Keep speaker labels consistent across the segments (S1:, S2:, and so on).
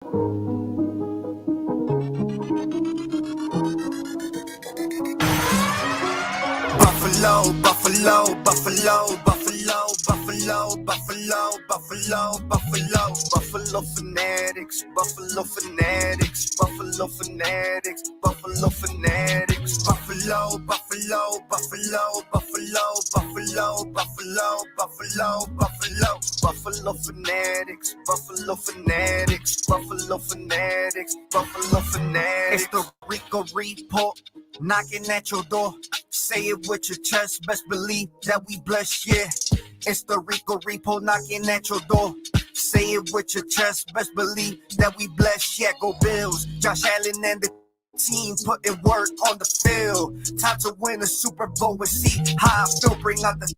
S1: Buffalo, Buffalo, Buffalo, Buffalo, Buffalo, Buffalo, Buffalo, Buffalo, Buffalo fanatics, Buffalo fanatics, Buffalo fanatics, Buffalo fanatics, Buffalo, Buffalo, Buffalo, Buffalo, Buffalo, Buffalo, Buffalo, Buffalo, Buffalo fanatics, Buffalo fanatics, Buffalo fanatics, Buffalo fanatics. It's the Rico Report knocking at your door. Say it with your chest, best believe that we blessed, yeah. It's the Rico Repo knocking at your door. Say it with your chest, best believe that we blessed, yeah. Go Bills, Josh Allen and the team putting work on the field. Time to win a Super Bowl and see how I feel. Bring out the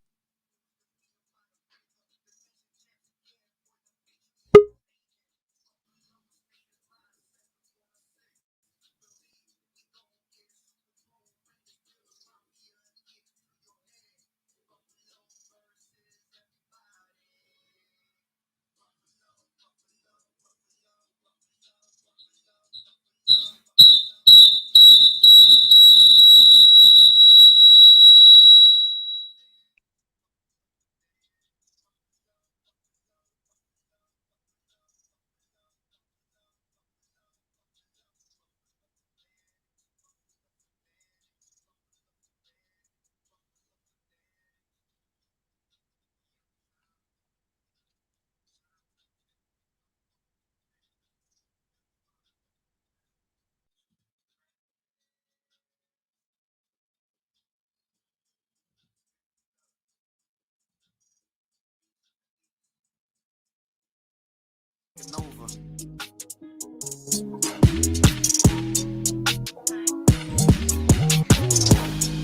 S1: over.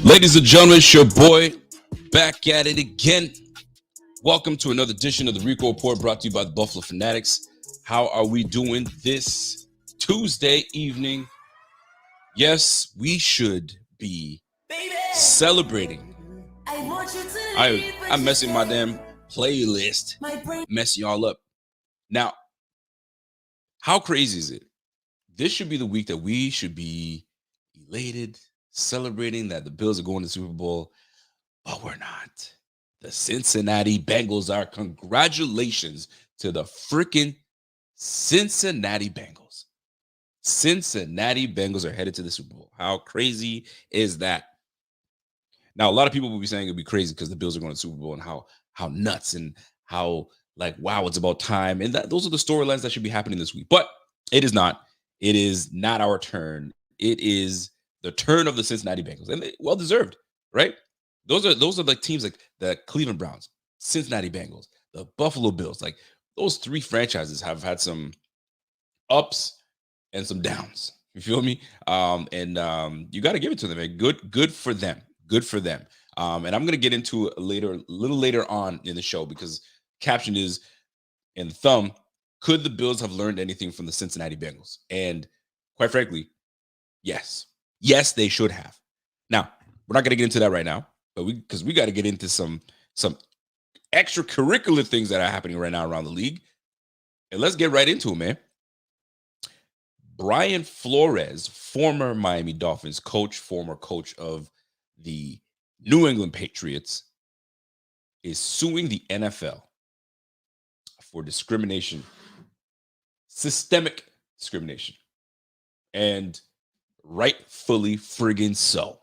S2: Ladies and gentlemen, it's your boy back at it again. Welcome to another edition of the Rico Report brought to you by the Buffalo Fanatics. How are we doing this Tuesday evening? Yes, we should be celebrating. I'm messing my damn playlist, messing y'all up. Now, how crazy is it? This should be the week that we should be elated, celebrating that the Bills are going to the Super Bowl, but we're not. The Cincinnati Bengals are. Congratulations to the freaking Cincinnati Bengals. Cincinnati Bengals are headed to the Super Bowl. How crazy is that? Now, a lot of people will be saying it'd be crazy because the Bills are going to the Super Bowl and how nuts and how wow, it's about time. And those are the storylines that should be happening this week. But it is not. It is not our turn. It is the turn of the Cincinnati Bengals, and well deserved, right? Those are like teams like the Cleveland Browns, Cincinnati Bengals, the Buffalo Bills. Like those three franchises have had some ups and some downs. You feel me? You got to give it to them. Man. Good for them. Good for them. And I'm gonna get into a little later on in the show because caption is in the thumb. Could the Bills have learned anything from the Cincinnati Bengals? And quite frankly, yes. Yes, they should have. Now, we're not going to get into that right now, but because we got to get into some extracurricular things that are happening right now around the league. And let's get right into it, man. Brian Flores, former Miami Dolphins coach, former coach of the New England Patriots, is suing the NFL for discrimination, systemic discrimination, and rightfully friggin' so.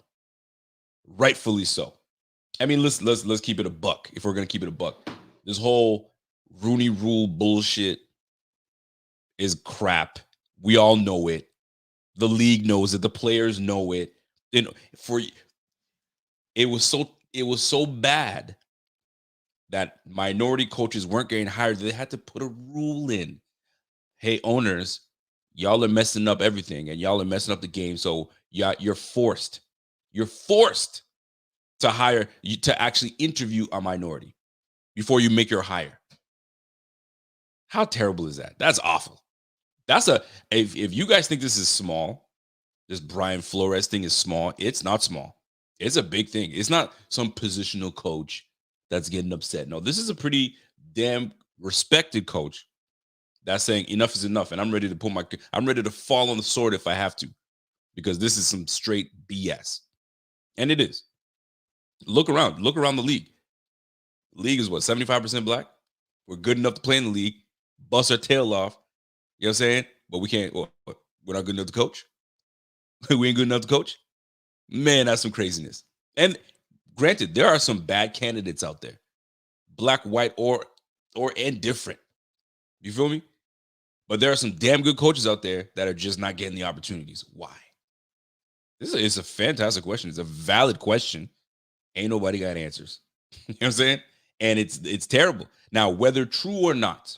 S2: Rightfully so. I mean, let's keep it a buck. If we're gonna keep it a buck, this whole Rooney Rule bullshit is crap. We all know it. The league knows it. The players know it. It was so bad that minority coaches weren't getting hired. They had to put a rule in. Hey, owners, y'all are messing up everything, and y'all are messing up the game. So you're forced to hire to actually interview a minority before you make your hire. How terrible is that? That's awful. If you guys think this is small, this Brian Flores thing is small, it's not small. It's a big thing. It's not some positional coach that's getting upset. No, this is a pretty damn respected coach That's saying enough is enough, and I'm ready to fall on the sword if I have to, because this is some straight BS, and it is. Look around the league. League is what, 75% black. We're good enough to play in the league, bust our tail off. You know what I'm saying? But we can't. We're not good enough to coach. We ain't good enough to coach. Man, that's some craziness. And granted, there are some bad candidates out there, black, white, or indifferent. You feel me? But there are some damn good coaches out there that are just not getting the opportunities. Why? It's a fantastic question. It's a valid question. Ain't nobody got answers. You know what I'm saying? And it's terrible. Now, whether true or not,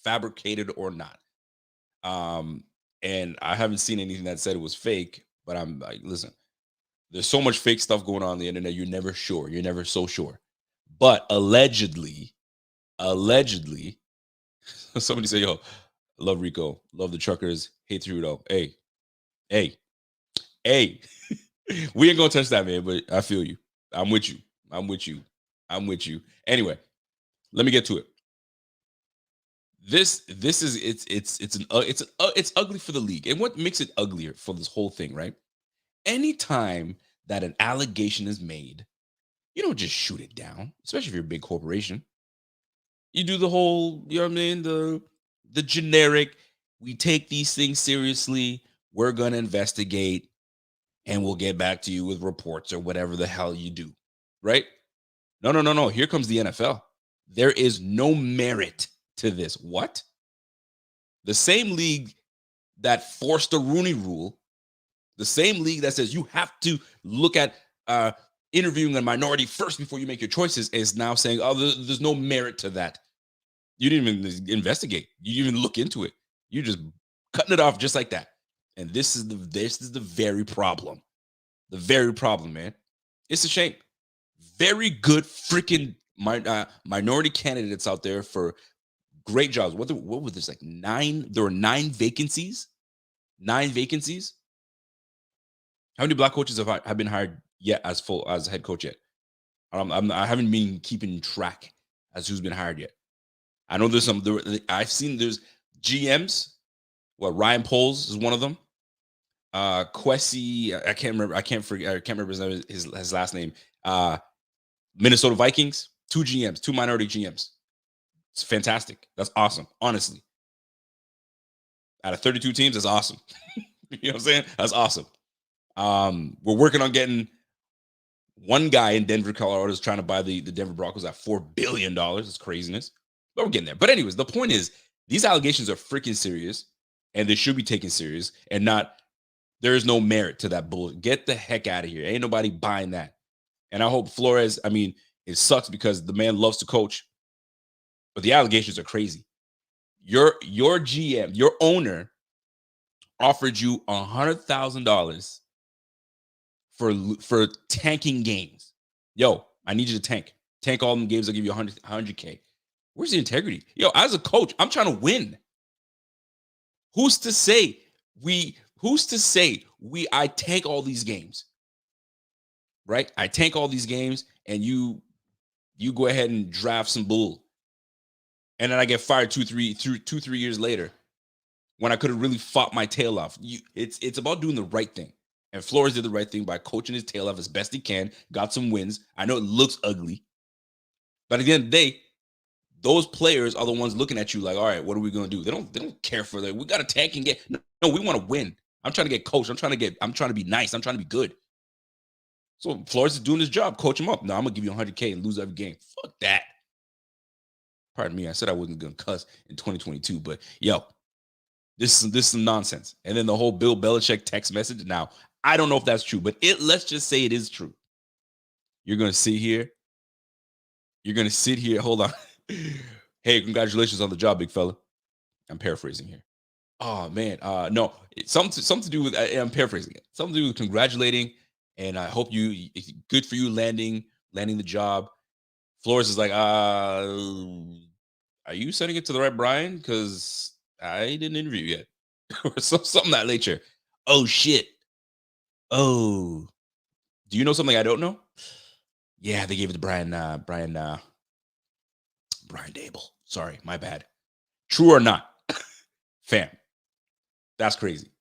S2: fabricated or not, and I haven't seen anything that said it was fake, but I'm like, listen, there's so much fake stuff going on the internet. You're never sure. You're never so sure. But allegedly, somebody say, yo, love Rico, love the truckers, hate Trudeau. Hey, we ain't gonna touch that, man, but I feel you. I'm with you. Anyway, let me get to it. This is it's ugly for the league. And what makes it uglier for this whole thing, right? Anytime that an allegation is made, you don't just shoot it down, especially if you're a big corporation. You do the whole, you know what I mean, the generic, we take these things seriously, we're gonna investigate, and we'll get back to you with reports or whatever the hell you do. Right? No. Here comes the NFL. There is no merit to this. What? The same league that forced the Rooney Rule, the same league that says you have to look at interviewing a minority first before you make your choices, is now saying, oh, there's no merit to that. You didn't even investigate. You didn't even look into it. You just cutting it off just like that. And this is the very problem. The very problem, man. It's a shame. Very good freaking minority candidates out there for great jobs. What was this, like 9? There were 9 vacancies. 9 vacancies. How many black coaches have been hired yet as head coach yet? I haven't been keeping track as who's been hired yet. I know there's some. I've seen there's GMs. What, Ryan Poles is one of them. Kwesi, I can't remember his last name. Minnesota Vikings, 2 GMs, 2 minority GMs. It's fantastic. That's awesome. Honestly, out of 32 teams, that's awesome. You know what I'm saying? That's awesome. We're working on getting one guy in Denver, Colorado, is trying to buy the Denver Broncos at $4 billion. It's craziness, but we're getting there. But anyways, the point is, these allegations are freaking serious, and they should be taken serious, and not, there is no merit to that bull. Get the heck out of here. Ain't nobody buying that. And I hope Flores, I mean, it sucks because the man loves to coach, but the allegations are crazy. Your GM, your owner, offered you $100,000 for tanking games. Yo, I need you to tank all them games. I'll give you $100K. Where's the integrity? Yo, as a coach, I'm trying to win. Who's to say I tank all these games? Right? I tank all these games, and you go ahead and draft some bull. And then I get fired 2-3 years later, when I could have really fought my tail off. It's about doing the right thing. And Flores did the right thing by coaching his tail off as best he can, got some wins. I know it looks ugly, but at the end of the day, those players are the ones looking at you like, all right, what are we going to do? They don't care for that. We got to tank and get. No, we want to win. I'm trying to get coached. I'm trying to be nice. I'm trying to be good. So Flores is doing his job. Coach him up. No, I'm going to give you $100K and lose every game. Fuck that. Pardon me. I said I wasn't going to cuss in 2022, but yo, this is some nonsense. And then the whole Bill Belichick text message. Now, I don't know if that's true, but let's just say it is true. You're going to sit here. Hold on. Hey, congratulations on the job, big fella. I'm paraphrasing here. Oh man, no, something to do with. I'm paraphrasing it. Something to do with congratulating, and I hope it's good for you landing the job. Flores is like, are you sending it to the right Brian? Because I didn't interview yet, or something that nature. Oh shit. Oh, do you know something I don't know? Yeah, they gave it to Brian Dable. Sorry, my bad. True or not, fam, that's crazy.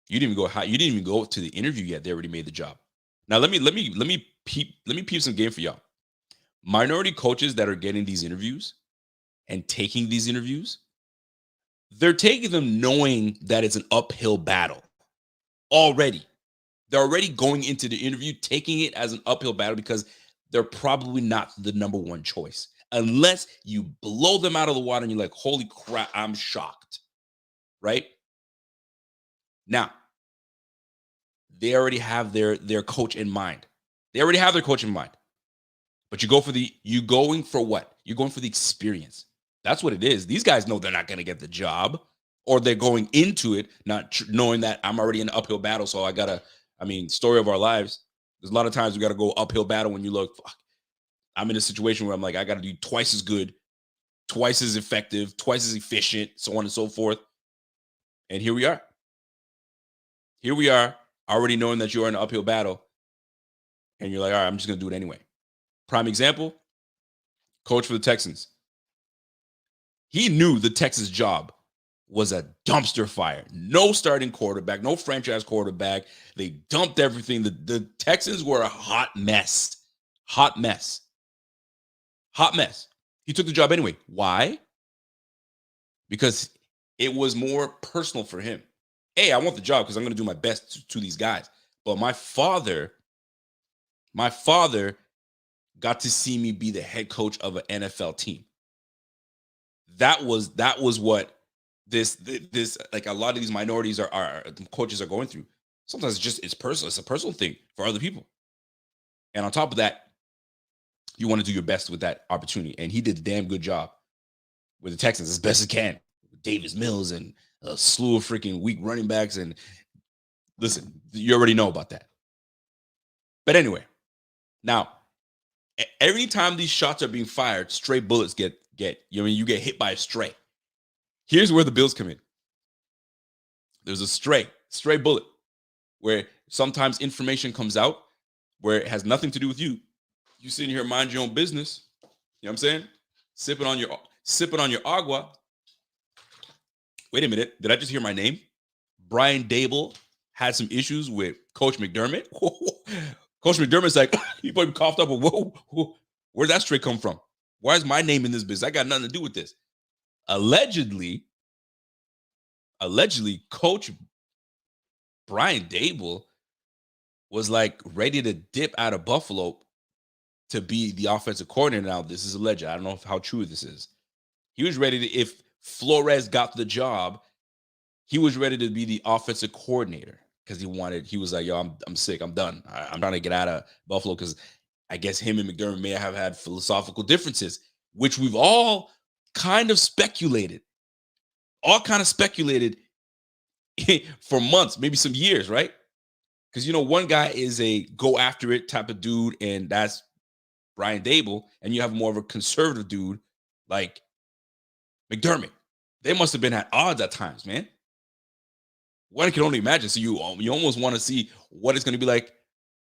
S2: You didn't even go to the interview yet. They already made the job. Now let me peep some game for y'all. Minority coaches that are getting these interviews and taking these interviews, they're taking them knowing that it's an uphill battle already. They're already going into the interview taking it as an uphill battle because they're probably not the number one choice. Unless you blow them out of the water and you're like, holy crap, I'm shocked. Right? Now, they already have their coach in mind. They already have their coach in mind. But you're going for what? You're going for the experience. That's what it is. These guys know they're not going to get the job, or they're going into it not knowing that I'm already in an uphill battle. So story of our lives. There's a lot of times we got to go uphill battle when you look, fuck, I'm in a situation where I'm like, I got to do twice as good, twice as effective, twice as efficient, so on and so forth. And here we are. Here we are, already knowing that you're in an uphill battle. And you're like, all right, I'm just going to do it anyway. Prime example, coach for the Texans. He knew the Texans job was a dumpster fire. No starting quarterback, no franchise quarterback. They dumped everything. The Texans were a hot mess. Hot mess. Hot mess. He took the job anyway. Why? Because it was more personal for him. Hey, I want the job because I'm going to do my best to these guys. But my father got to see me be the head coach of an NFL team. That was what this like a lot of these minorities are coaches are going through. Sometimes it's personal. It's a personal thing for other people. And on top of that, you want to do your best with that opportunity. And he did a damn good job with the Texans as best as can. Davis Mills and a slew of freaking weak running backs. And listen, you already know about that. But anyway, now, every time these shots are being fired, stray bullets get you get hit by a stray. Here's where the Bills come in. There's a stray bullet where sometimes information comes out where it has nothing to do with you. You sitting here, mind your own business. You know what I'm saying? Sipping on your agua. Wait a minute. Did I just hear my name? Brian Dable had some issues with Coach McDermott. Coach McDermott's like, he probably coughed up. Whoa, where'd that stray come from? Why is my name in this business? I got nothing to do with this. Allegedly, Coach Brian Dable was like ready to dip out of Buffalo to be the offensive coordinator. Now, this is alleged. I don't know how true this is. He was ready to, if Flores got the job, he was ready to be the offensive coordinator because he was like, yo, I'm sick. I'm done. I'm trying to get out of Buffalo because I guess him and McDermott may have had philosophical differences, which we've all kind of speculated. For months, maybe some years, right? Because, one guy is a go after it type of dude, and that's Brian Dable, and you have more of a conservative dude like McDermott. They must have been at odds at times, man. One can only imagine. So you almost want to see what it's going to be like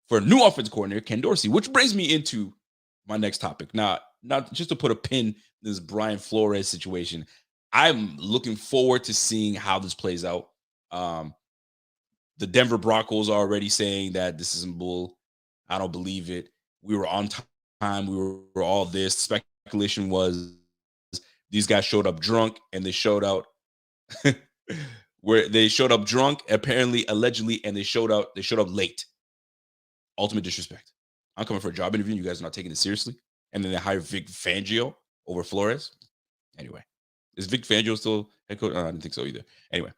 S2: for a new offensive coordinator, Ken Dorsey, which brings me into my next topic. Now, not just to put a pin in this Brian Flores situation, I'm looking forward to seeing how this plays out. The Denver Broncos are already saying that this isn't bull. I don't believe it. We were on time. We were all this. Speculation was these guys showed up drunk, and they showed out where they showed up drunk, apparently, allegedly, and they showed up late. Ultimate disrespect. I'm coming for a job interview, and you guys are not taking it seriously. And then they hire Vic Fangio over Flores. Anyway, is Vic Fangio still head coach? I didn't think so either. Anyway,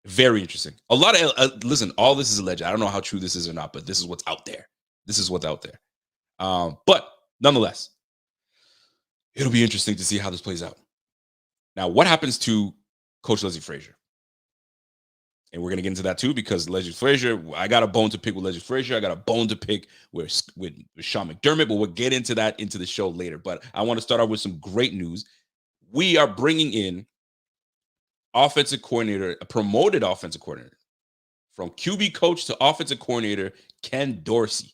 S2: very interesting. A lot of listen, all this is alleged. I don't know how true this is or not, but this is what's out there. But nonetheless, it'll be interesting to see how this plays out. Now, what happens to Coach Leslie Frazier? And we're going to get into that too, because Leslie Frazier, I got a bone to pick with Leslie Frazier. I got a bone to pick with Sean McDermott, but we'll get into that into the show later. But I want to start out with some great news. We are bringing in offensive coordinator, a promoted offensive coordinator, from QB coach to offensive coordinator, Ken Dorsey.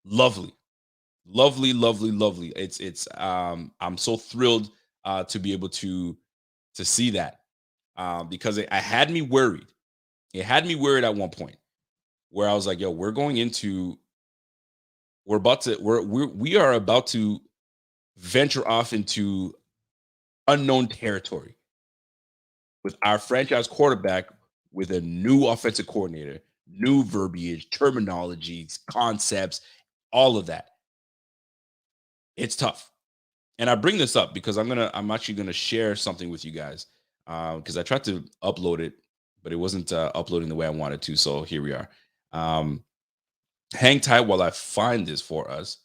S2: Lovely. It's I'm so thrilled to be able to see that, because I had me worried. It had me worried at one point where I was like, "Yo, we are about to venture off into unknown territory with our franchise quarterback, with a new offensive coordinator, new verbiage, terminologies, concepts, all of that." It's tough. And I bring this up because I'm actually gonna share something with you guys, because I tried to upload it, but it wasn't uploading the way I wanted to. So here we are. Um, Hang tight while I find this for us.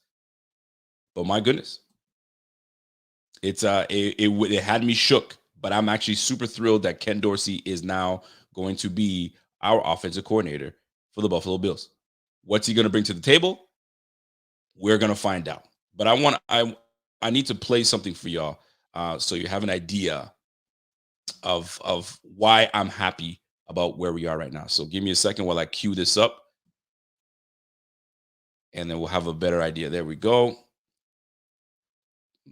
S2: But my goodness, it had me shook. But I'm actually super thrilled that Ken Dorsey is now going to be our offensive coordinator for the Buffalo Bills. What's he going to bring to the table? We're going to find out. But I need to play something for y'all, so you have an idea of why I'm happy about where we are right now. So give me a second while I cue this up, and then we'll have a better idea. There we go.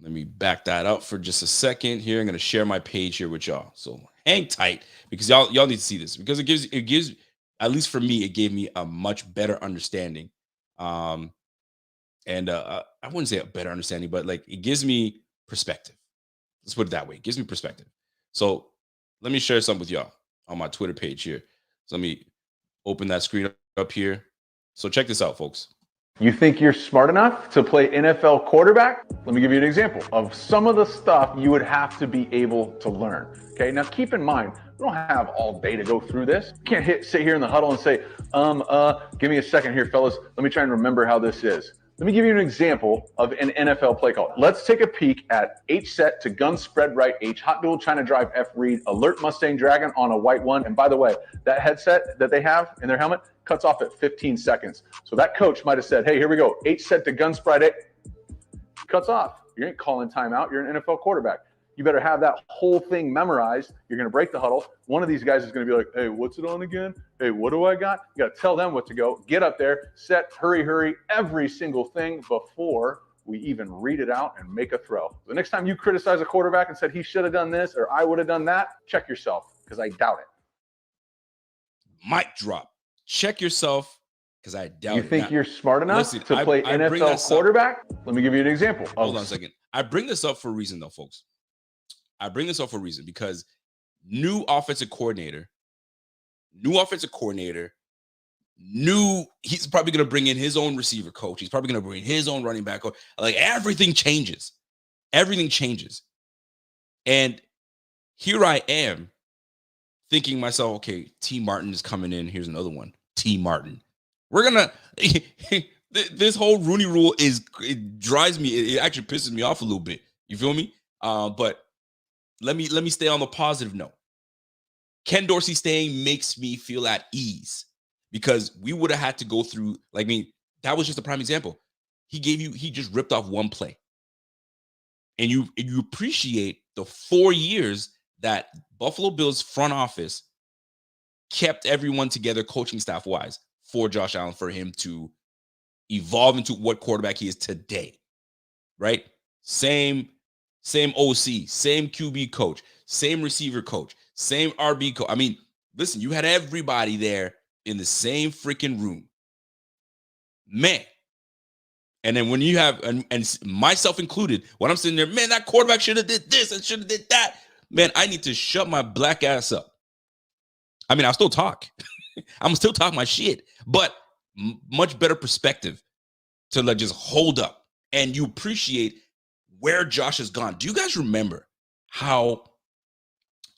S2: Let me back that up for just a second here. I'm going to share my page here with y'all. So hang tight, because y'all need to see this, because it gives, at least for me, it gave me a much better understanding. And I wouldn't say a better understanding, but like, it gives me perspective. Let's put it that way. It gives me perspective. So let me share something with y'all on my Twitter page here. So let me open that screen up here. So check this out, folks.
S3: You think you're smart enough to play NFL quarterback? Let me give you an example of some of the stuff you would have to be able to learn. Okay, now keep in mind, we don't have all day to go through this. You can't sit here in the huddle and say, give me a second here, fellas. Let me try and remember how this is. Let me give you an example of an NFL play call. Let's take a peek at H set to gun spread right H, hot dual China drive F read, alert Mustang Dragon on a white one. And by the way, that headset that they have in their helmet cuts off at 15 seconds. So that coach might have said, hey, here we go. H set to gun spread it. Cuts off. You ain't calling timeout. You're an NFL quarterback. You better have that whole thing memorized. You're going to break the huddle. One of these guys is going to be like, hey, what's it on again? Hey, what do I got? You got to tell them what to go. Get up there, set, hurry, every single thing before we even read it out and make a throw. The next time you criticize a quarterback and said he should have done this or I would have done that, check yourself, because I doubt it.
S2: Mic drop. Check yourself, because I doubt it.
S3: You think you're smart enough to play NFL quarterback? Let me give you an example.
S2: Hold on a second. I bring this up for a reason, though, folks. I bring this up for a reason, because new offensive coordinator, he's probably going to bring in his own receiver coach. He's probably going to bring his own running back coach. Like, everything changes. Everything changes. And here I am thinking myself, okay, T. Martin is coming in. Here's another one. T. Martin. We're going to, this whole Rooney Rule it drives me. It actually pisses me off a little bit. You feel me? But let me stay on the positive note. Ken Dorsey staying makes me feel at ease, because we would have had to go through, that was just a prime example. He just ripped off one play. And you appreciate the 4 years that Buffalo Bills front office kept everyone together, coaching staff wise, for Josh Allen, for him to evolve into what quarterback he is today. Right? Same OC, same QB coach, same receiver coach, same RB coach. I mean, listen, you had everybody there in the same freaking room. Man. And then when you have, and myself included, when I'm sitting there, man, that quarterback should have did this and should have did that. Man, I need to shut my black ass up. I mean, I'll still talk. I'm still talking my shit, but much better perspective to just hold up. And you appreciate where Josh has gone. Do you guys remember how,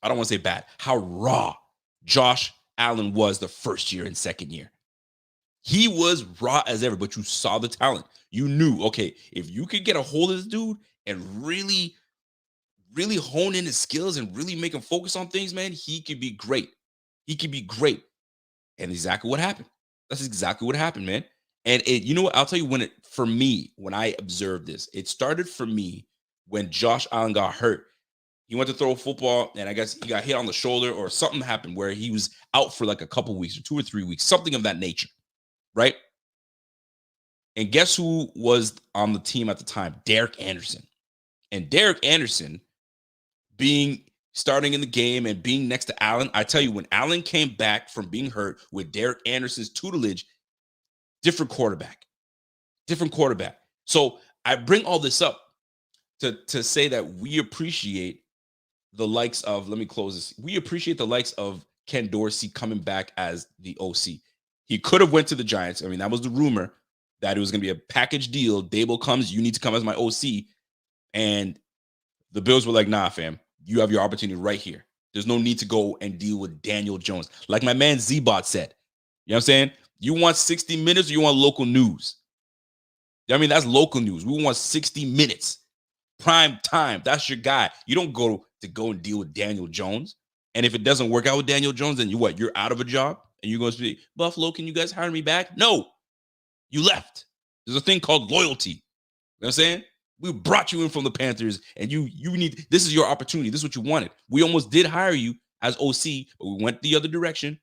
S2: I don't want to say bad, how raw Josh Allen was the first year and second year? He was raw as ever, but you saw the talent. You knew, okay, if you could get a hold of this dude and really, really hone in his skills and really make him focus on things, man, he could be great. He could be great. And exactly what happened. That's exactly what happened, man. And you know what? I'll tell you when I observed this, it started for me when Josh Allen got hurt. He went to throw a football, and I guess he got hit on the shoulder, or something happened where he was out for like a couple weeks or 2 or 3 weeks, something of that nature, right? And guess who was on the team at the time? Derek Anderson. And Derek Anderson starting in the game and being next to Allen. I tell you, when Allen came back from being hurt with Derek Anderson's tutelage, different quarterback. So I bring all this up to say that we appreciate the likes of, let me close this. We appreciate the likes of Ken Dorsey coming back as the OC. He could have went to the Giants. I mean, that was the rumor that it was going to be a package deal. Dable comes, you need to come as my OC. And the Bills were like, nah, fam, you have your opportunity right here. There's no need to go and deal with Daniel Jones. Like my man Z-Bot said, you know what I'm saying? You want 60 minutes or you want local news? I mean, that's local news. We want 60 minutes. Prime time. That's your guy. You don't go and deal with Daniel Jones. And if it doesn't work out with Daniel Jones, then you're out of a job and you're going to say, Buffalo, can you guys hire me back? No, you left. There's a thing called loyalty. You know what I'm saying? We brought you in from the Panthers and this is your opportunity. This is what you wanted. We almost did hire you as OC, but we went the other direction.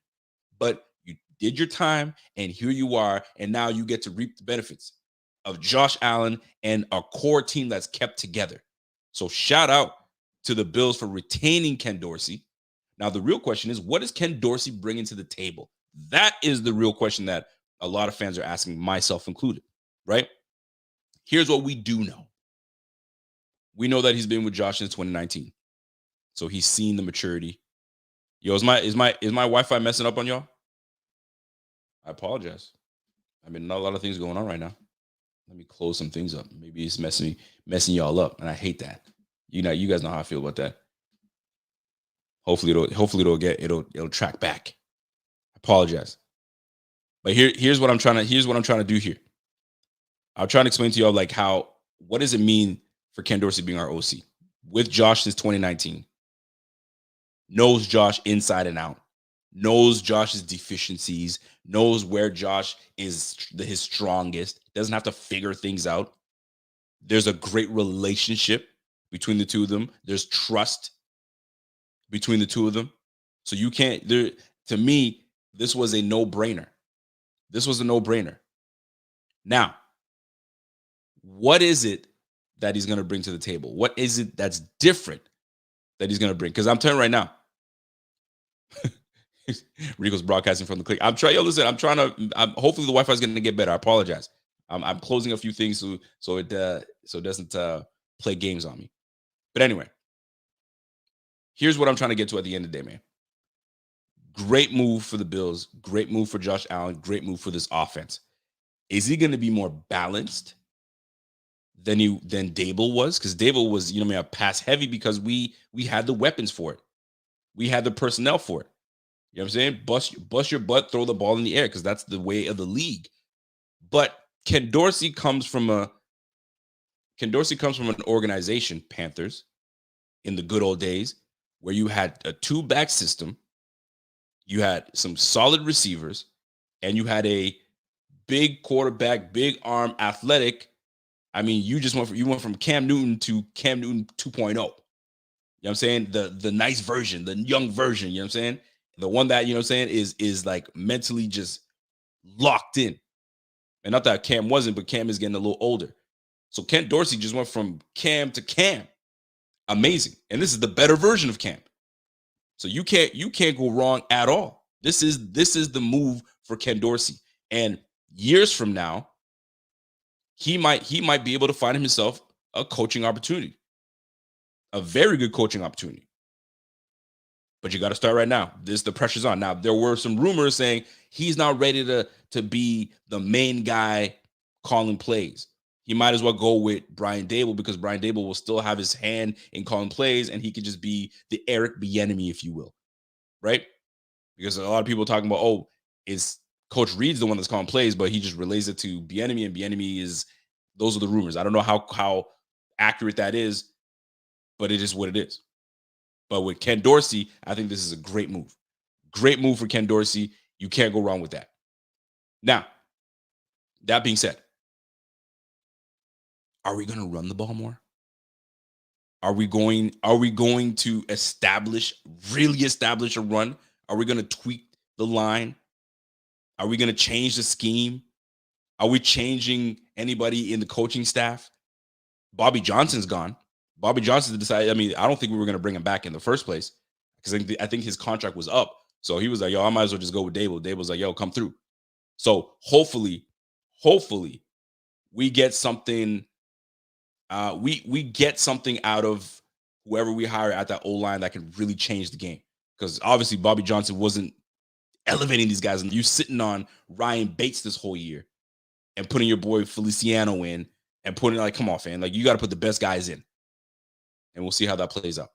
S2: But you did your time and here you are. And now you get to reap the benefits of Josh Allen and a core team that's kept together. So shout out to the Bills for retaining Ken Dorsey. Now, the real question is, what is Ken Dorsey bringing to the table? That is the real question that a lot of fans are asking, myself included, right? Here's what we do know. We know that he's been with Josh since 2019. So he's seen the maturity. Yo, is my Wi-Fi messing up on y'all? I apologize. I mean, not a lot of things going on right now. Let me close some things up. Maybe it's messing y'all up, and I hate that. You guys know how I feel about that. Hopefully it'll track back. I apologize. But here's what I'm trying to do here. I'm trying to explain to y'all like what does it mean for Ken Dorsey being our OC with Josh since 2019. Knows Josh inside and out. Knows Josh's deficiencies, knows where Josh is his strongest, doesn't have to figure things out. There's a great relationship between the two of them. There's trust between the two of them. So to me, this was a no-brainer. Now, what is it that he's going to bring to the table? What is it that's different that he's going to bring? Because I'm telling you right now, Rico's broadcasting from the click. Hopefully the Wi-Fi is going to get better. I apologize. I'm closing a few things so it doesn't play games on me. But anyway, here's what I'm trying to get to at the end of the day, man. Great move for the Bills. Great move for Josh Allen. Great move for this offense. Is he going to be more balanced than Dable was? Because Dable was, a pass heavy because we had the weapons for it. We had the personnel for it. You know what I'm saying? Bust your butt, throw the ball in the air because that's the way of the league. But Ken Dorsey comes from an organization, Panthers, in the good old days, where you had a two-back system, you had some solid receivers, and you had a big quarterback, big arm, athletic. I mean, you went from Cam Newton to Cam Newton 2.0. You know what I'm saying? The nice version, the young version, you know what I'm saying? The one that, you know what I'm saying, is like mentally just locked in. And not that Cam wasn't, but Cam is getting a little older. So Ken Dorsey just went from Cam to Cam. Amazing. And this is the better version of Cam. So you can't go wrong at all. This is the move for Ken Dorsey. And years from now, he might be able to find himself a coaching opportunity. A very good coaching opportunity. But you got to start right now. The pressure's on. Now, there were some rumors saying he's not ready to be the main guy calling plays. He might as well go with Brian Dable because Brian Dable will still have his hand in calling plays and he could just be the Eric Bieniemy, if you will, right? Because a lot of people are talking about, is Coach Reed's the one that's calling plays, but he just relays it to Bieniemy, and Bieniemy those are the rumors. I don't know how accurate that is, but it is what it is. But with Ken Dorsey, I think this is a great move. Great move for Ken Dorsey. You can't go wrong with that. Now, that being said, are we going to run the ball more? Are we going to really establish a run? Are we going to tweak the line? Are we going to change the scheme? Are we changing anybody in the coaching staff? Bobby Johnson's gone. Bobby Johnson decided, I mean, I don't think we were going to bring him back in the first place because I think his contract was up. So he was like, yo, I might as well just go with Dable. Dable was like, yo, come through. So hopefully we get something. We get something out of whoever we hire at that O-line that can really change the game. Because obviously Bobby Johnson wasn't elevating these guys. And you sitting on Ryan Bates this whole year and putting your boy Feliciano in and putting like, come on, fam. Like you got to put the best guys in. And we'll see how that plays out.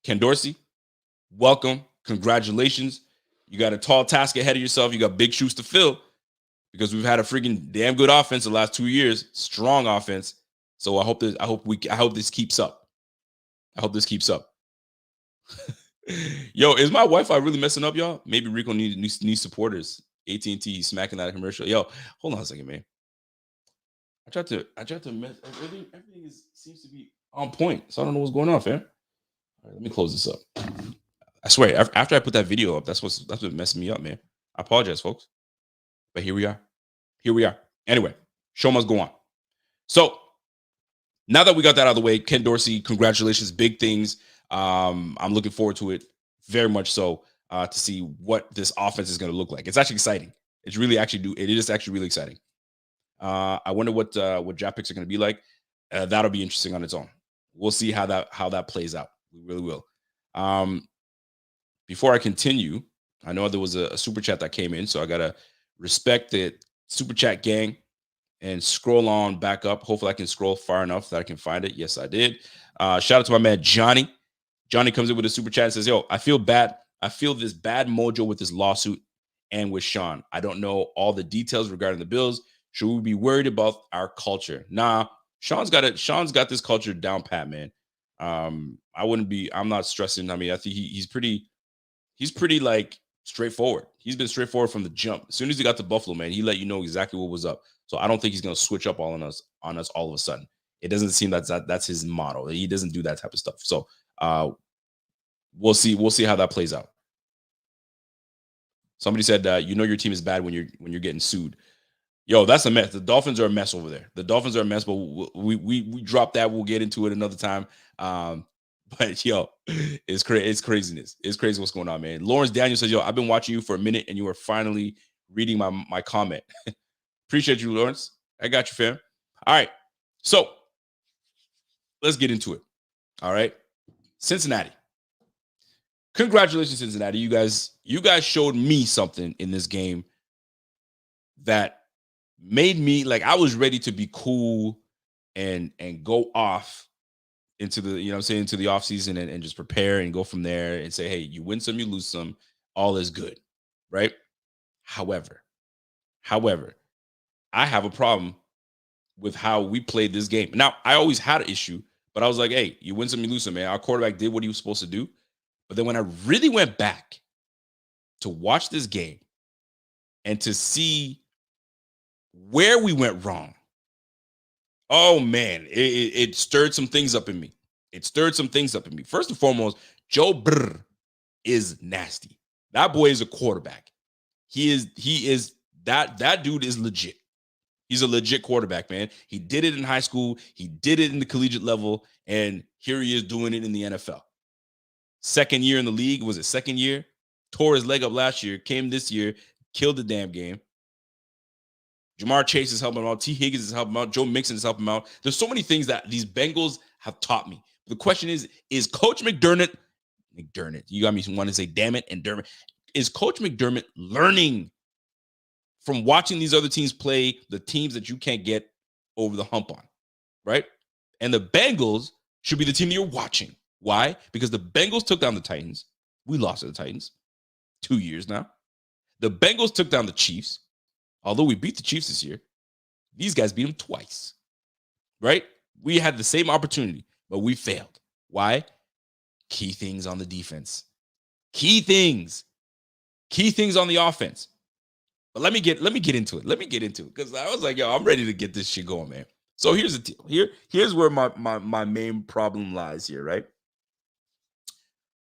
S2: Ken Dorsey, welcome. Congratulations. You got a tall task ahead of yourself. You got big shoes to fill because we've had a freaking damn good offense the last 2 years, strong offense. So I hope this keeps up. I hope this keeps up. Yo, is my Wi-Fi really messing up, y'all? Maybe Rico needs supporters. AT&T smacking that commercial. Yo, hold on a second, man. I tried to mess. Everything seems to be on point. So I don't know what's going on, fam. All right, let me close this up. I swear, after I put that video up, that's what messed me up, man. I apologize, folks. But here we are. Anyway, show must go on. So now that we got that out of the way, Ken Dorsey, congratulations, big things. I'm looking forward to it very much so to see what this offense is going to look like. It's actually exciting. It is actually really exciting. I wonder what draft picks are going to be like. That'll be interesting on its own. We'll see how that plays out. We really will. Before I continue, I know there was a super chat that came in, so I gotta respect the super chat gang and scroll on back up. Hopefully, I can scroll far enough that I can find it. Yes, I did. Shout out to my man Johnny. Johnny comes in with a super chat and says, "Yo, I feel bad. I feel this bad mojo with this lawsuit and with Sean. I don't know all the details regarding the Bills. Should we be worried about our culture? Nah, Sean's got it. Sean's got this culture down pat, man. I'm not stressing. I mean, I think he's pretty like straightforward. He's been straightforward from the jump. As soon as he got to Buffalo, man, he let you know exactly what was up. So I don't think he's going to switch up on us all of a sudden. It doesn't seem that's his model. He doesn't do that type of stuff. So we'll see how that plays out. Somebody said your team is bad when you're getting sued. Yo, that's a mess. The Dolphins are a mess over there. The Dolphins are a mess, but we drop that. We'll get into it another time. But yo, it's craziness. It's crazy what's going on, man. Lawrence Daniel says, yo, I've been watching you for a minute and you are finally reading my comment. Appreciate you, Lawrence. I got you, fam. All right. So let's get into it. All right. Cincinnati. Congratulations, Cincinnati. You guys showed me something in this game that made me like I was ready to be cool and go off into the, into the offseason and just prepare and go from there and say, hey, you win some, you lose some, all is good. Right. However, I have a problem with how we played this game. Now, I always had an issue, but I was like, hey, you win some, you lose some, man. Our quarterback did what he was supposed to do. But then when I really went back to watch this game and to see where we went wrong, oh, man, it stirred some things up in me. First and foremost, Joe Burr is nasty. That boy is a quarterback. He is that dude is legit. He's a legit quarterback, man. He did it in high school. He did it in the collegiate level. And here he is doing it in the NFL. Second year in the league. Was it second year? Tore his leg up last year. Came this year. Killed the damn game. Jamar Chase is helping him out. T. Higgins is helping him out. Joe Mixon is helping him out. There's so many things that these Bengals have taught me. The question is Coach McDermott, you got me wanting to say damn it and Dermott. Is Coach McDermott learning from watching these other teams play the teams that you can't get over the hump on, right? And the Bengals should be the team that you're watching. Why? Because the Bengals took down the Titans. We lost to the Titans 2 years now. The Bengals took down the Chiefs. Although we beat the Chiefs this year, these guys beat them twice, right? We had the same opportunity, but we failed. Why? Key things on the defense. Key things on the offense. But let me get into it. Because I was like, yo, I'm ready to get this shit going, man. So here's the deal. Here's where my main problem lies here, right?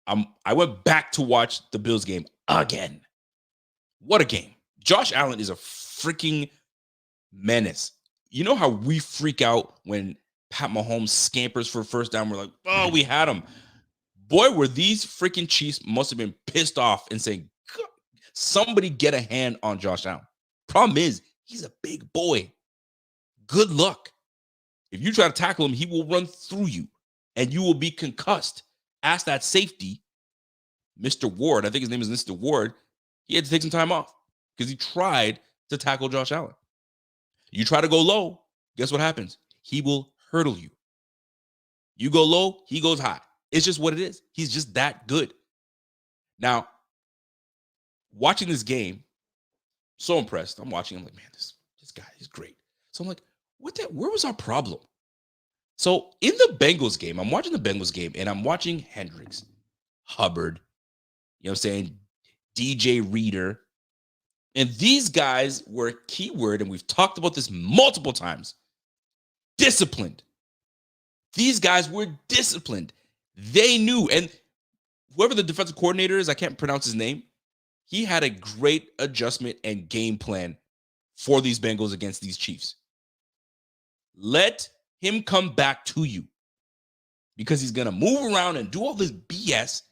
S2: I went back to watch the Bills game again. What a game. Josh Allen is a freaking menace. You know how we freak out when Pat Mahomes scampers for first down. We're like, oh, we had him. Boy, were these freaking Chiefs must have been pissed off and saying, somebody get a hand on Josh Allen. Problem is, he's a big boy. Good luck. If you try to tackle him, he will run through you and you will be concussed. Ask that safety, Mr. Ward, I think his name is Mr. Ward, he had to take some time off because he tried to tackle Josh Allen. You try to go low, guess what happens? He will hurdle you. You go low, he goes high. It's just what it is. He's just that good. Now, watching this game, so impressed. I'm watching. I'm like, man, this guy is great. So I'm like, where was our problem? So in the Bengals game, I'm watching the Bengals game, and I'm watching Hendricks, Hubbard, you know what I'm saying, DJ Reader. And these guys were a keyword, and we've talked about this multiple times. Disciplined. These guys were disciplined. They knew, and whoever the defensive coordinator is, I can't pronounce his name, he had a great adjustment and game plan for these Bengals against these Chiefs. Let him come back to you because he's going to move around and do all this BS.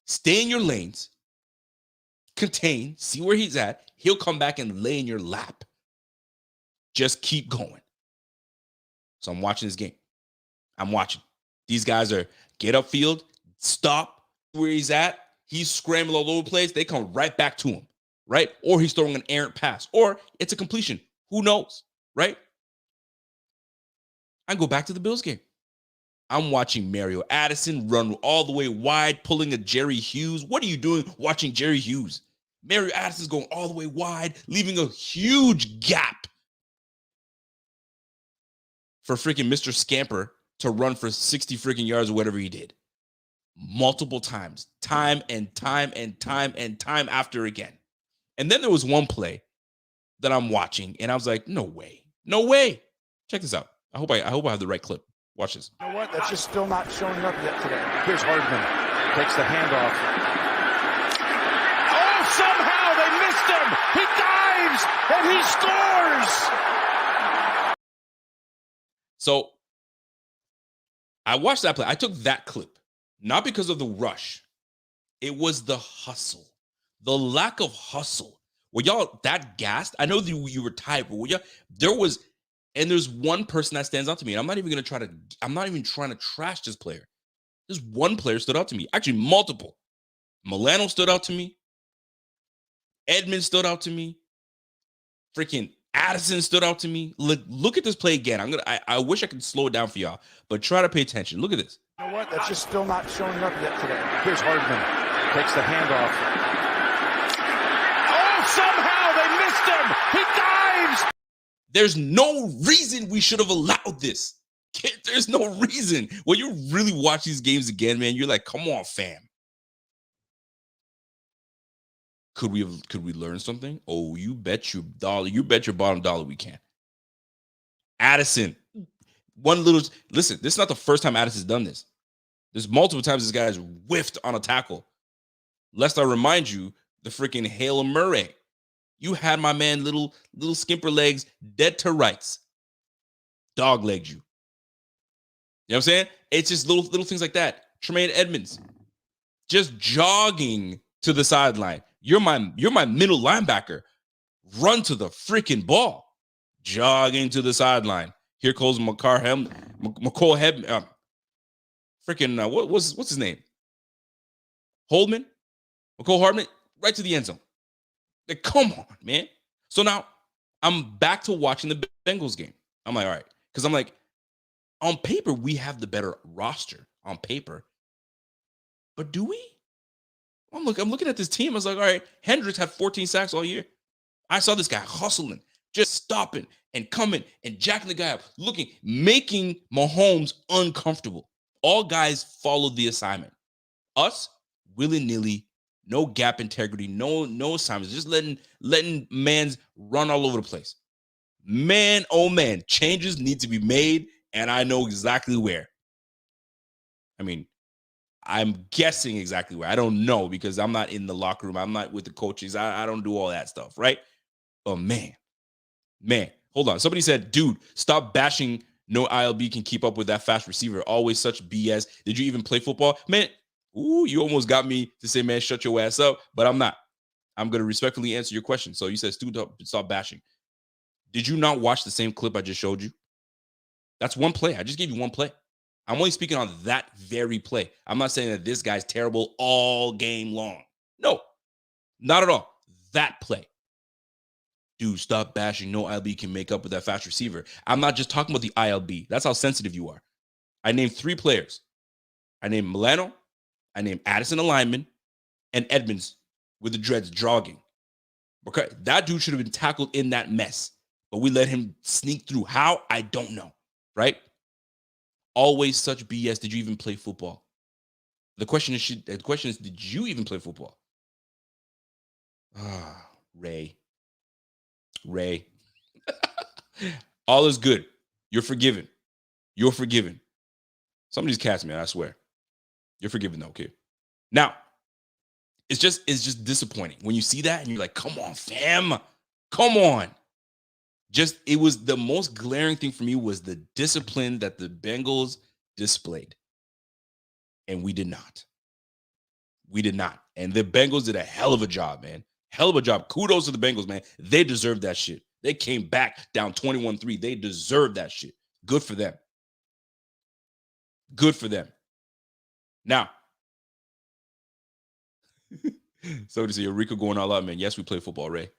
S2: Stay in your lanes, contain, see where he's at. He'll come back and lay in your lap. Just keep going. So I'm watching this game. I'm watching. These guys are get upfield, stop where he's at. He's scrambling all over the place. They come right back to him, right? Or he's throwing an errant pass, or it's a completion. Who knows, right? I go back to the Bills game. I'm watching Mario Addison run all the way wide, pulling a Jerry Hughes. What are you doing watching Jerry Hughes? Mario Addison's going all the way wide, leaving a huge gap for freaking Mr. Scamper to run for 60 freaking yards or whatever he did. Multiple times, time and time and time and time after again. And then there was one play that I'm watching, and I was like, no way. No way. Check this out. I hope I have the right clip. Watch this.
S4: You know what? That's just still not showing up yet today. Here's Hardman. Takes the handoff. Oh, somehow they missed him. He dives, and he scores.
S2: So I watched that play. I took that clip, not because of the rush. It was the hustle, the lack of hustle. Were y'all that gassed? I know that you were tired, but were y'all, there's one person that stands out to me. And I'm not even trying to trash this player. There's one player stood out to me. Actually, multiple. Milano stood out to me. Edmonds stood out to me. Freaking Addison stood out to me. Look at this play again. I wish I could slow it down for y'all, but try to pay attention. Look at this.
S4: You know what? That's just still not showing up yet today. Here's Hardman. Takes the handoff. Oh, somehow they missed him. He dives.
S2: There's no reason we should have allowed this. There's no reason. When you really watch these games again, man, you're like, come on, fam. Could we learn something? Oh, you bet your dollar. You bet your bottom dollar we can. Addison. Listen, this is not the first time Addison's done this. There's multiple times this guy's whiffed on a tackle. Lest I remind you, the freaking Hale Murray. You had my man, little skimper legs, dead to rights. Dog legged you. You know what I'm saying? It's just little things like that. Tremaine Edmonds, just jogging to the sideline. You're my middle linebacker. Run to the freaking ball. Jogging to the sideline. Here goes McCole what's his name? Holdman? McCole Hardman, right to the end zone. Like, come on, man. So now I'm back to watching the Bengals game. I'm like, all right. Because I'm like, on paper, we have the better roster on paper. But do we? I'm looking at this team. I was like, all right, Hendricks had 14 sacks all year. I saw this guy hustling, just stopping and coming and jacking the guy up, making Mahomes uncomfortable. All guys followed the assignment. Us, willy-nilly, no gap integrity, no assignments, just letting mans run all over the place. Man, oh man, changes need to be made, and I know exactly where. I mean, I'm guessing exactly where. I don't know because I'm not in the locker room. I'm not with the coaches. I don't do all that stuff, right? But man, hold on. Somebody said, dude, stop bashing No ILB can keep up with that fast receiver. Always such BS. Did you even play football? Man, you almost got me to say, man, shut your ass up, but I'm not. I'm going to respectfully answer your question. So you said, Stu, stop bashing. Did you not watch the same clip I just showed you? That's one play. I just gave you one play. I'm only speaking on that very play. I'm not saying that this guy's terrible all game long. No, not at all. That play. Dude, stop bashing. No ILB can make up with that fast receiver. I'm not just talking about the ILB. That's how sensitive you are. I named 3 players. I named Milano. I named Addison, a lineman, and Edmonds with the dreads jogging. Okay, that dude should have been tackled in that mess, but we let him sneak through. How? I don't know, right? Always such BS. Did you even play football? The question is, did you even play football? Ray. All is good. You're forgiven. You're forgiven. Some of these cats, man, I swear. You're forgiven though, kid. Now, it's just disappointing when you see that and you're like, come on, fam. Come on. It was the most glaring thing for me was the discipline that the Bengals displayed. And we did not. We did not. And the Bengals did a hell of a job, man. Hell of a job. Kudos to the Bengals, man. They deserve that shit. They came back down 21-3. They deserve that shit. Good for them. Good for them. Now, so to see Rico going all out, man. Yes, we play football, Ray.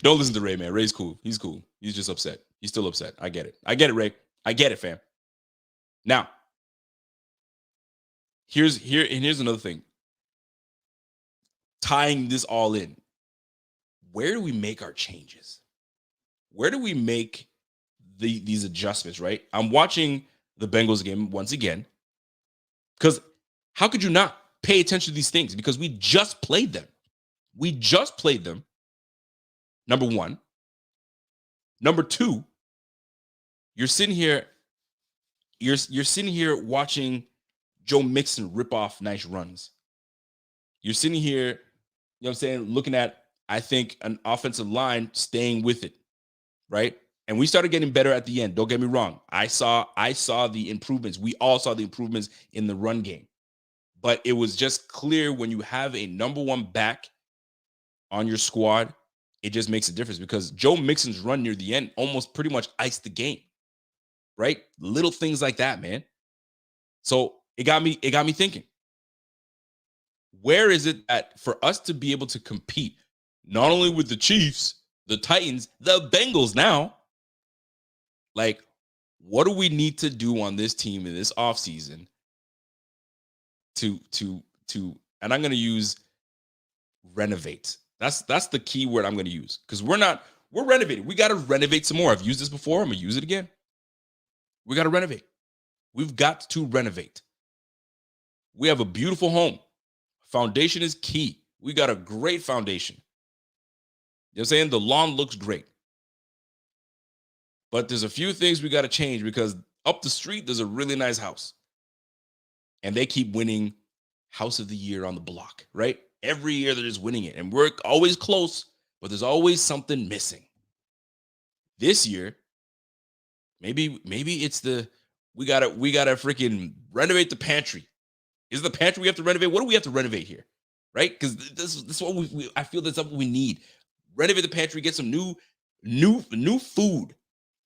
S2: Don't listen to Ray, man. Ray's cool. He's cool. He's just upset. He's still upset. I get it. I get it, Ray. I get it, fam. Now, here's another thing. Tying this all in. Where do we make our changes? Where do we make these adjustments, right? I'm watching the Bengals game once again. Because how could you not pay attention to these things? Because we just played them. We just played them. Number one. Number two, you're sitting here watching Joe Mixon rip off nice runs. You're sitting here, you know what I'm saying, looking at, I think, an offensive line staying with it, right? And we started getting better at the end. Don't get me wrong. I saw the improvements. We all saw the improvements in the run game. But it was just clear when you have a number one back on your squad, it just makes a difference because Joe Mixon's run near the end almost pretty much iced the game, right? Little things like that, man. So it got me thinking. Where is it that for us to be able to compete, not only with the Chiefs, the Titans, the Bengals now, like, what do we need to do on this team in this offseason to and I'm going to use renovate. That's the key word I'm going to use because we're renovating. We got to renovate some more. I've used this before. I'm going to use it again. We got to renovate. We've got to renovate. We have a beautiful home. Foundation is key. We got a great foundation. You know what I'm saying? The lawn looks great. But there's a few things we got to change because up the street, there's a really nice house. And they keep winning House of the Year on the block, right? Every year they're just winning it. And we're always close, but there's always something missing. This year, maybe it's we gotta freaking renovate the pantry. Is the pantry we have to renovate? What do we have to renovate here? Right? Because this is what I feel that's what we need. Renovate the pantry, get some new food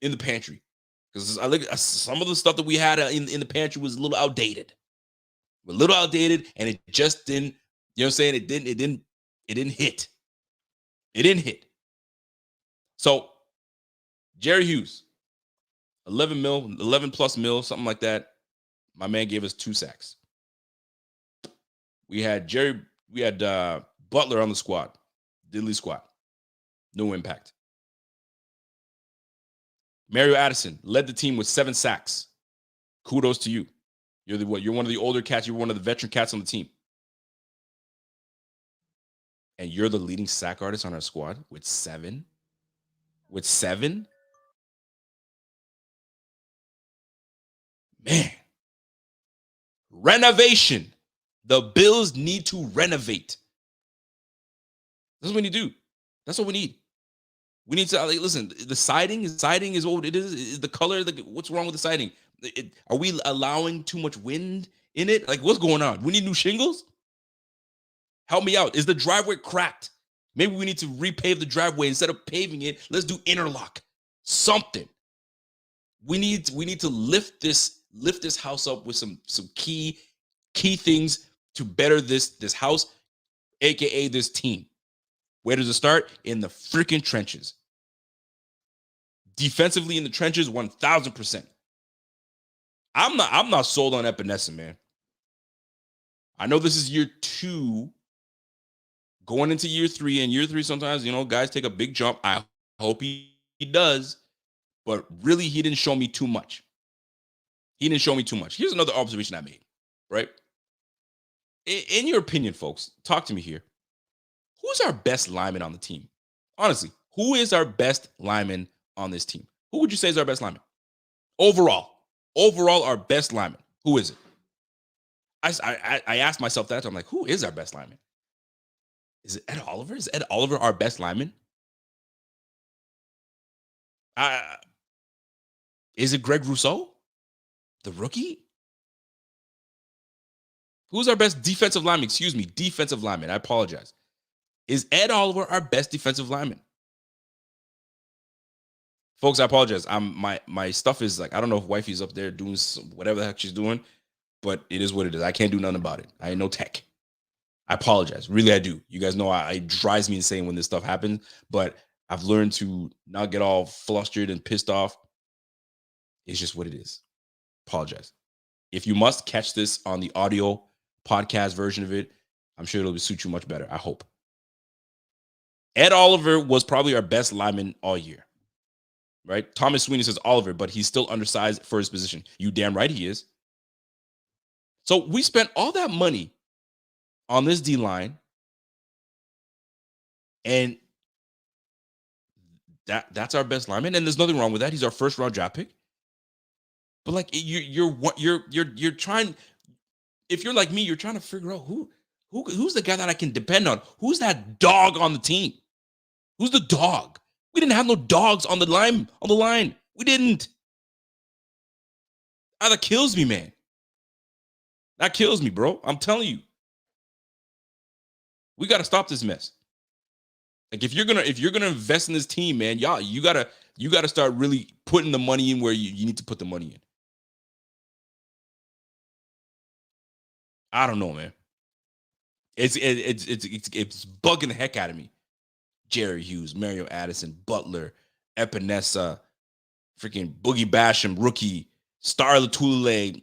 S2: in the pantry. Because I look at some of the stuff that we had in the pantry was a little outdated. And it just didn't, you know what I'm saying? It didn't hit. It didn't hit. So Jerry Hughes, 11 plus mil, something like that. My man gave us 2 sacks. We had Butler on the squad, diddly squad. No impact. Mario Addison led the team with 7 sacks. Kudos to you. You're one of the older cats. You're one of the veteran cats on the team. And you're the leading sack artist on our squad with 7. With 7? Man. Renovation. The Bills need to renovate. That's what we need to do. That's what we need. We need to listen. The siding is what it is. Is the color? What's wrong with the siding? Are we allowing too much wind in it? Like, what's going on? We need new shingles. Help me out. Is the driveway cracked? Maybe we need to repave the driveway instead of paving it. Let's do interlock. Something. We need to lift this house up with some key things to better this house, aka this team. Where does it start? In the freaking trenches. Defensively in the trenches, 1,000%. I'm not sold on Epinesa, man. I know this is year 2, going into year 3, and year 3 sometimes, guys take a big jump. I hope he does, but really he didn't show me too much. Here's another observation I made, right? In your opinion, folks, talk to me here. Who's our best lineman on the team? Honestly, who is our best lineman on this team? Who would you say is our best lineman? Overall, our best lineman. Who is it? I asked myself that. I'm like, who is our best lineman? Is it Ed Oliver? Is Ed Oliver our best lineman? Is it Greg Rousseau, the rookie? Who's our best defensive lineman? Excuse me, defensive lineman. I apologize. Is Ed Oliver our best defensive lineman? Folks, I apologize. My stuff is like, I don't know if wifey's up there doing whatever the heck she's doing, but it is what it is. I can't do nothing about it. I ain't no tech. I apologize. Really, I do. You guys know it drives me insane when this stuff happens, but I've learned to not get all flustered and pissed off. It's just what it is. Apologize. If you must catch this on the audio podcast version of it, I'm sure it'll suit you much better. I hope. Ed Oliver was probably our best lineman all year, right? Thomas Sweeney says Oliver, but he's still undersized for his position. You damn right he is. So we spent all that money on this D-line, and that's our best lineman, and there's nothing wrong with that. He's our first round draft pick. But like you're trying, if you're like me, you're trying to figure out who's the guy that I can depend on. Who's that dog on the team? Who's the dog? We didn't have no dogs on the line. We didn't. That kills me, man. That kills me, bro. I'm telling you. We got to stop this mess. Like if you're gonna invest in this team, man, y'all, you gotta start really putting the money in where you need to put the money in. I don't know, man. It's bugging the heck out of me. Jerry Hughes, Mario Addison, Butler, Epinesa, freaking Boogie Basham, rookie, Star Latule,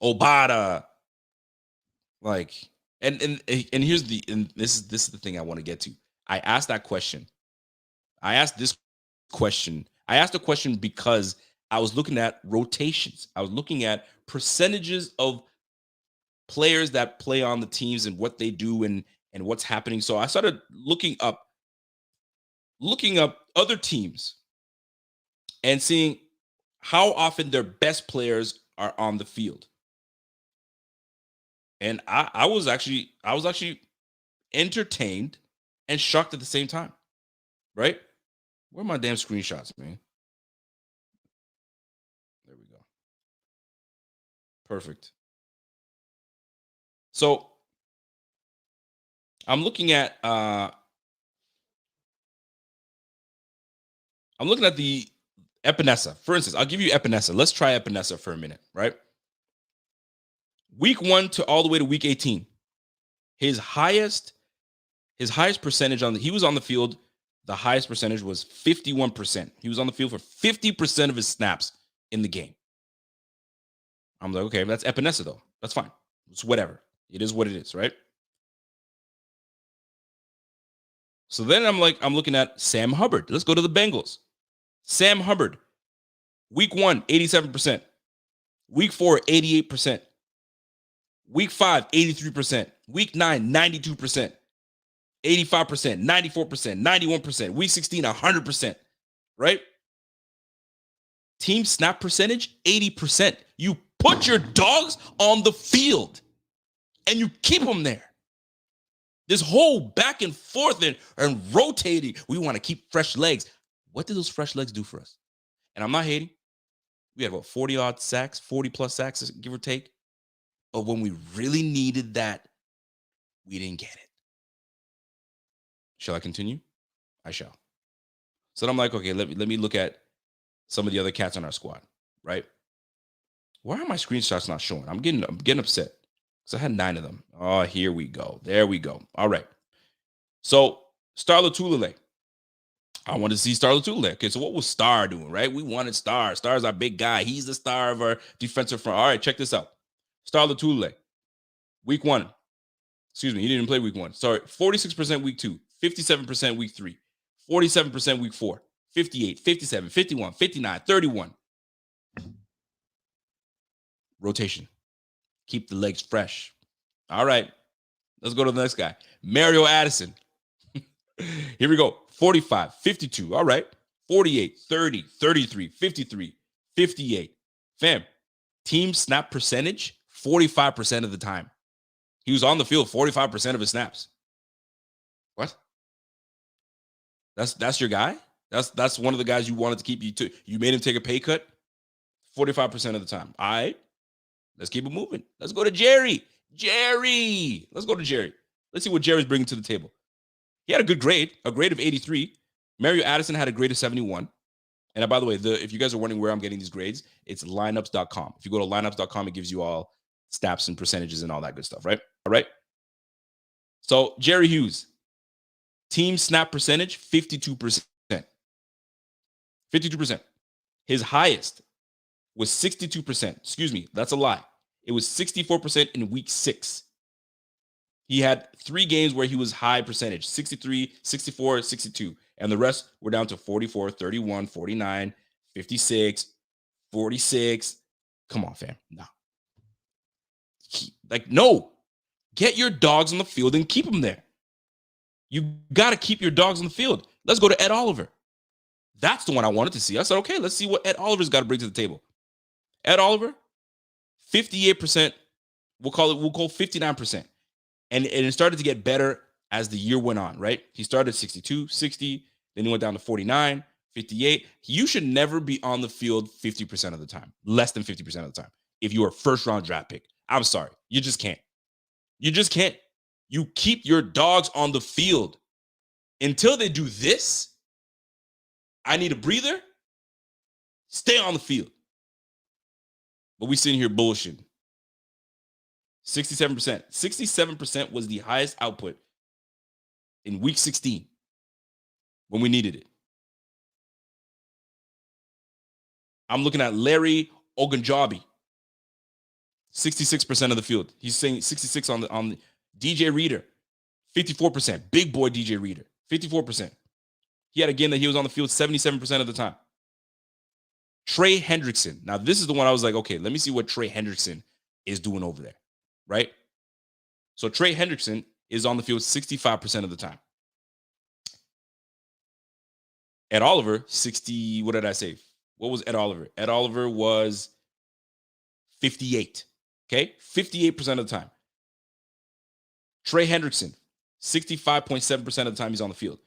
S2: Obata, like, and here's this is the thing I want to get to. I asked that question. I asked this question. I asked the question because I was looking at rotations. I was looking at percentages of players that play on the teams and what they do and what's happening. So I started looking up other teams and seeing how often their best players are on the field. And I was actually entertained and shocked at the same time. Right? Where are my damn screenshots, man? There we go. Perfect. So I'm looking at the Epinesa. For instance, I'll give you Epinesa. Let's try Epinesa for a minute, right? Week 1 to all the way to week 18. His highest percentage he was on the field, the highest percentage was 51%. He was on the field for 50% of his snaps in the game. I'm like, okay, that's Epinesa though. That's fine. It's whatever. It is what it is, right? So then I'm looking at Sam Hubbard. Let's go to the Bengals. Sam Hubbard. Week 1, 87%. Week 4, 88%. Week 5, 83%. Week 9, 92%. 85%, 94%, 91%. Week 16, 100%. Right? Team snap percentage, 80%. You put your dogs on the field and you keep them there. This whole back and forth and rotating. We want to keep fresh legs. What did those fresh legs do for us? And I'm not hating. We had about 40 odd sacks, 40 plus sacks, give or take. But when we really needed that, we didn't get it. Shall I continue? I shall. So I'm like, okay, let me look at some of the other cats on our squad, right? Why are my screenshots not showing? I'm getting upset because I had 9 of them. Oh, here we go. There we go. All right. So Star Lotulelei. I wanted to see Star Lotulelei. Okay, so what was Star doing, right? We wanted Star. Star's our big guy. He's the star of our defensive front. All right, check this out. Star Lotulelei. Week 1. Excuse me, he didn't play week 1. Sorry, 46% week 2, 57% week 3, 47% week 4, 58, 57, 51, 59, 31. Rotation. Keep the legs fresh. All right. Let's go to the next guy. Mario Addison. Here we go. 45, 52. All right. 48, 30, 33, 53, 58. Fam, team snap percentage, 45% of the time. He was on the field 45% of his snaps. What? That's your guy? That's one of the guys you wanted to keep. You made him take a pay cut 45% of the time. All right. Let's keep it moving. Let's go to Jerry. Let's go to Jerry. Let's see what Jerry's bringing to the table. He had a good grade, a grade of 83. Mario Addison had a grade of 71. And by the way, if you guys are wondering where I'm getting these grades, it's lineups.com. If you go to lineups.com, it gives you all stats and percentages and all that good stuff, right? All right. So Jerry Hughes, team snap percentage, 52%. 52%. His highest was 62%. Excuse me, that's a lie. It was 64% in week 6. He had 3 games where he was high percentage, 63, 64, 62. And the rest were down to 44, 31, 49, 56, 46. Come on, fam. No. No. Get your dogs on the field and keep them there. You got to keep your dogs on the field. Let's go to Ed Oliver. That's the one I wanted to see. I said, okay, let's see what Ed Oliver's got to bring to the table. Ed Oliver, 58%. We'll call 59%. And it started to get better as the year went on, right? He started 62, 60, then he went down to 49, 58. You should never be on the field 50% of the time, less than 50% of the time. If you are a first-round draft pick, I'm sorry. You just can't. You just can't. You keep your dogs on the field until they do this. I need a breather. Stay on the field. But we sitting here bullshitting. 67%. 67% was the highest output in week 16 when we needed it. I'm looking at Larry Ogunjobi. 66% of the field. He's saying 66 on the DJ Reader. 54%. Big boy DJ Reader. 54%. He had a game that he was on the field 77% of the time. Trey Hendrickson. Now, this is the one I was like, okay, let me see what Trey Hendrickson is doing over there, right? So Trey Hendrickson is on the field 65% of the time. Ed Oliver, 60, what did I say? What was Ed Oliver? Ed Oliver was 58, okay? 58% of the time. Trey Hendrickson, 65.7% of the time he's on the field.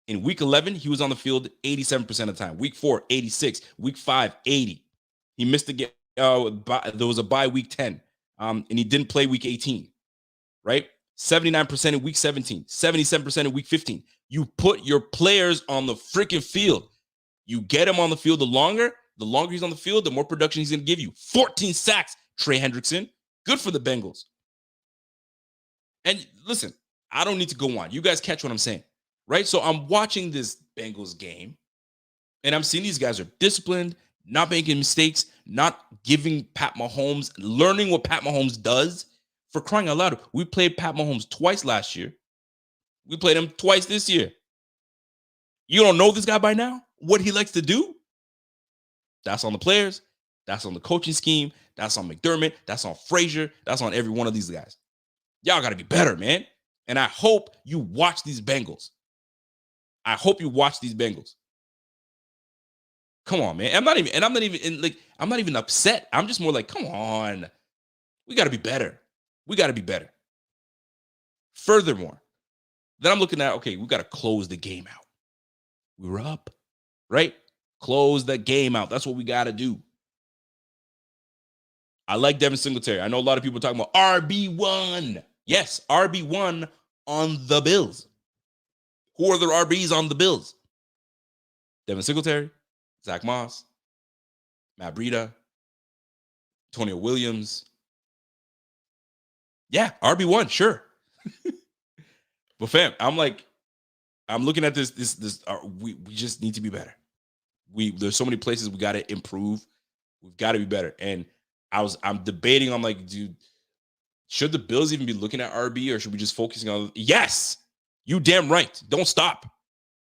S2: In week 11, he was on the field 87% of the time. Week 4, 86. Week 5, 80. He missed the game. There was a bye week 10, and he didn't play week 18, right? 79% in week 17, 77% in week 15. You put your players on the freaking field. You get him on the field the longer he's on the field, the more production he's going to give you. 14 sacks, Trey Hendrickson. Good for the Bengals. And listen, I don't need to go on. You guys catch what I'm saying, right? So I'm watching this Bengals game, and I'm seeing these guys are disciplined, not making mistakes, not giving Pat Mahomes, learning what Pat Mahomes does. For crying out loud, we played Pat Mahomes twice last year. We played him twice this year. You don't know this guy by now? What he likes to do? That's on the players. That's on the coaching scheme. That's on McDermott. That's on Frazier. That's on every one of these guys. Y'all got to be better, man. And I hope you watch these Bengals. I hope you watch these Bengals. Come on, man. I'm not even upset. I'm just more like, come on. We got to be better. We got to be better. Furthermore, Then I'm looking at, okay, we got to close the game out. We were up, right? Close the game out. That's what we got to do. I like Devin Singletary. I know a lot of people talking about RB1. Yes, RB1 on the Bills. Who are the RBs on the Bills? Devin Singletary, Zach Moss, Matt Breida, Antonio Williams. Yeah, RB1, sure. But fam, I'm looking at this. We just need to be better. There's so many places we got to improve. We've got to be better. And I'm debating. I'm like, dude, should the Bills even be looking at RB, or should we just focusing on? Yes, you damn right. Don't stop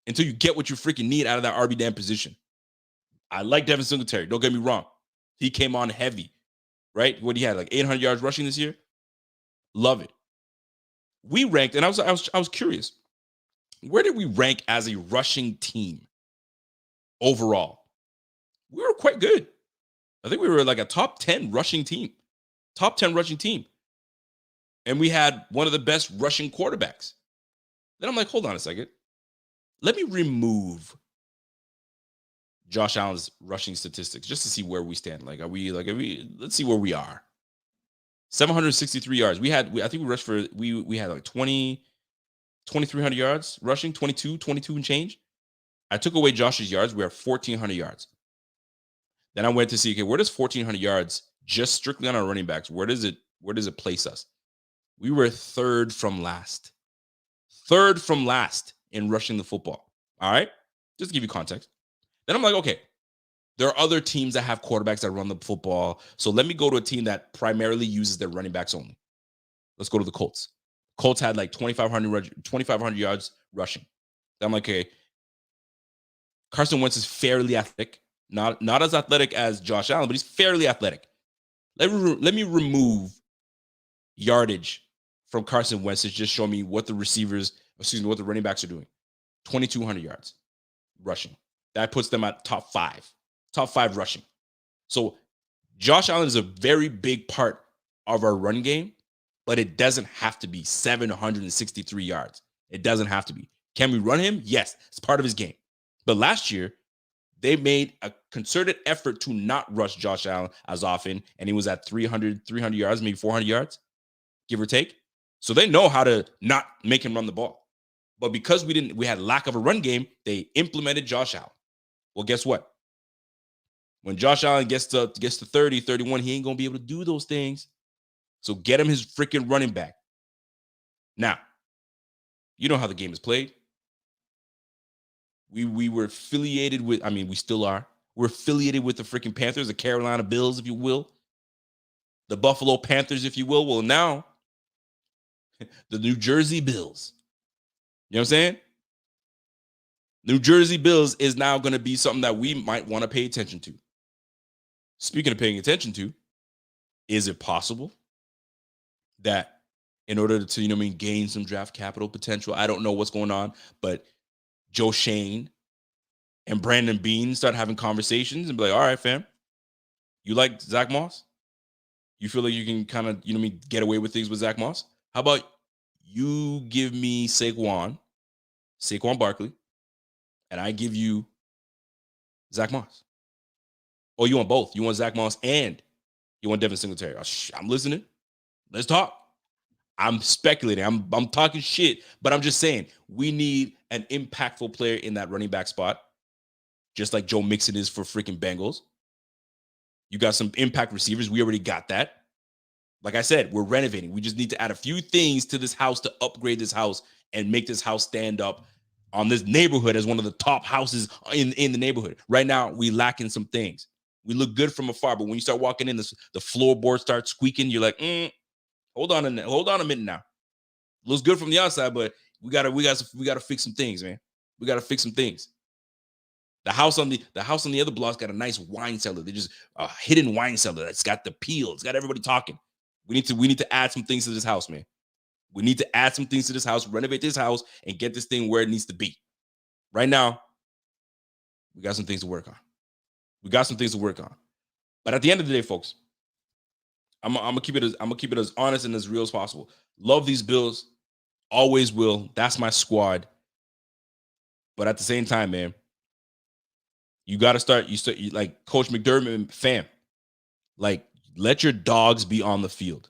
S2: until you get what you freaking need out of that RB damn position. I like Devin Singletary. Don't get me wrong. He came on heavy, right? What he had, like 800 yards rushing this year. Love it. We ranked, and I was curious. Where did we rank as a rushing team overall? We were quite good. I think we were like a top 10 rushing team. Top 10 rushing team. And we had one of the best rushing quarterbacks. Then I'm like, hold on a second. Let me remove Josh Allen's rushing statistics just to see where we stand. Let's see where we are. 763 yards. I think we rushed for, we had like 2,300 yards rushing, 22 and change. I took away Josh's yards. We are 1,400 yards. Then I went to see, okay, where does 1,400 yards just strictly on our running backs? Where does it place us? We were third from last in rushing the football. All right. Just to give you context. Then I'm like, okay, there are other teams that have quarterbacks that run the football. So let me go to a team that primarily uses their running backs only. Let's go to the Colts. Colts had like 2,500 yards rushing. Then I'm like, okay, Carson Wentz is fairly athletic. Not as athletic as Josh Allen, but he's fairly athletic. Let me remove yardage from Carson Wentz to just show me what the running backs are doing. 2,200 yards rushing. That puts them at top five rushing. So Josh Allen is a very big part of our run game, but it doesn't have to be 763 yards. It doesn't have to be. Can we run him? Yes, it's part of his game. But last year, they made a concerted effort to not rush Josh Allen as often, and he was at 300 yards, maybe 400 yards, give or take. So they know how to not make him run the ball. But because we had lack of a run game, they implemented Josh Allen. Well, guess what? When Josh Allen gets to 30, 31, he ain't going to be able to do those things. So get him his freaking running back. Now, you know how the game is played. We were affiliated with, we still are. We're affiliated with the freaking Panthers, the Carolina Bills, if you will. The Buffalo Panthers, if you will. Well, now, the New Jersey Bills. You know what I'm saying? New Jersey Bills is now going to be something that we might want to pay attention to. Speaking of paying attention to, is it possible that in order to, gain some draft capital potential, I don't know what's going on, but Joe Shane and Brandon Beane start having conversations and be like, all right, fam, you like Zach Moss? You feel like you can kind of, get away with things with Zach Moss? How about you give me Saquon Barkley, and I give you Zach Moss? Or you want both? You want Zach Moss and you want Devin Singletary? I'm listening. Let's talk. I'm speculating. I'm talking shit, but I'm just saying we need an impactful player in that running back spot, just like Joe Mixon is for freaking Bengals. You got some impact receivers. We already got that. Like I said, we're renovating. We just need to add a few things to this house to upgrade this house and make this house stand up on this neighborhood as one of the top houses in the neighborhood. Right now, we lacking some things. We look good from afar, but when you start walking in, the floorboard starts squeaking. You're like, hold on a minute now. Looks good from the outside, but we gotta fix some things, man. We gotta fix some things. The house on the other block's got a nice wine cellar. They just a hidden wine cellar that's got the peel. It's got everybody talking. We need to add some things to this house, man. We need to add some things to this house, renovate this house, and get this thing where it needs to be. Right now, we got some things to work on. But at the end of the day, folks, I'm gonna keep it as honest and as real as possible. Love these Bills. Always will. That's my squad. But at the same time, man, you got to start. You like Coach McDermott, fam. Like, let your dogs be on the field.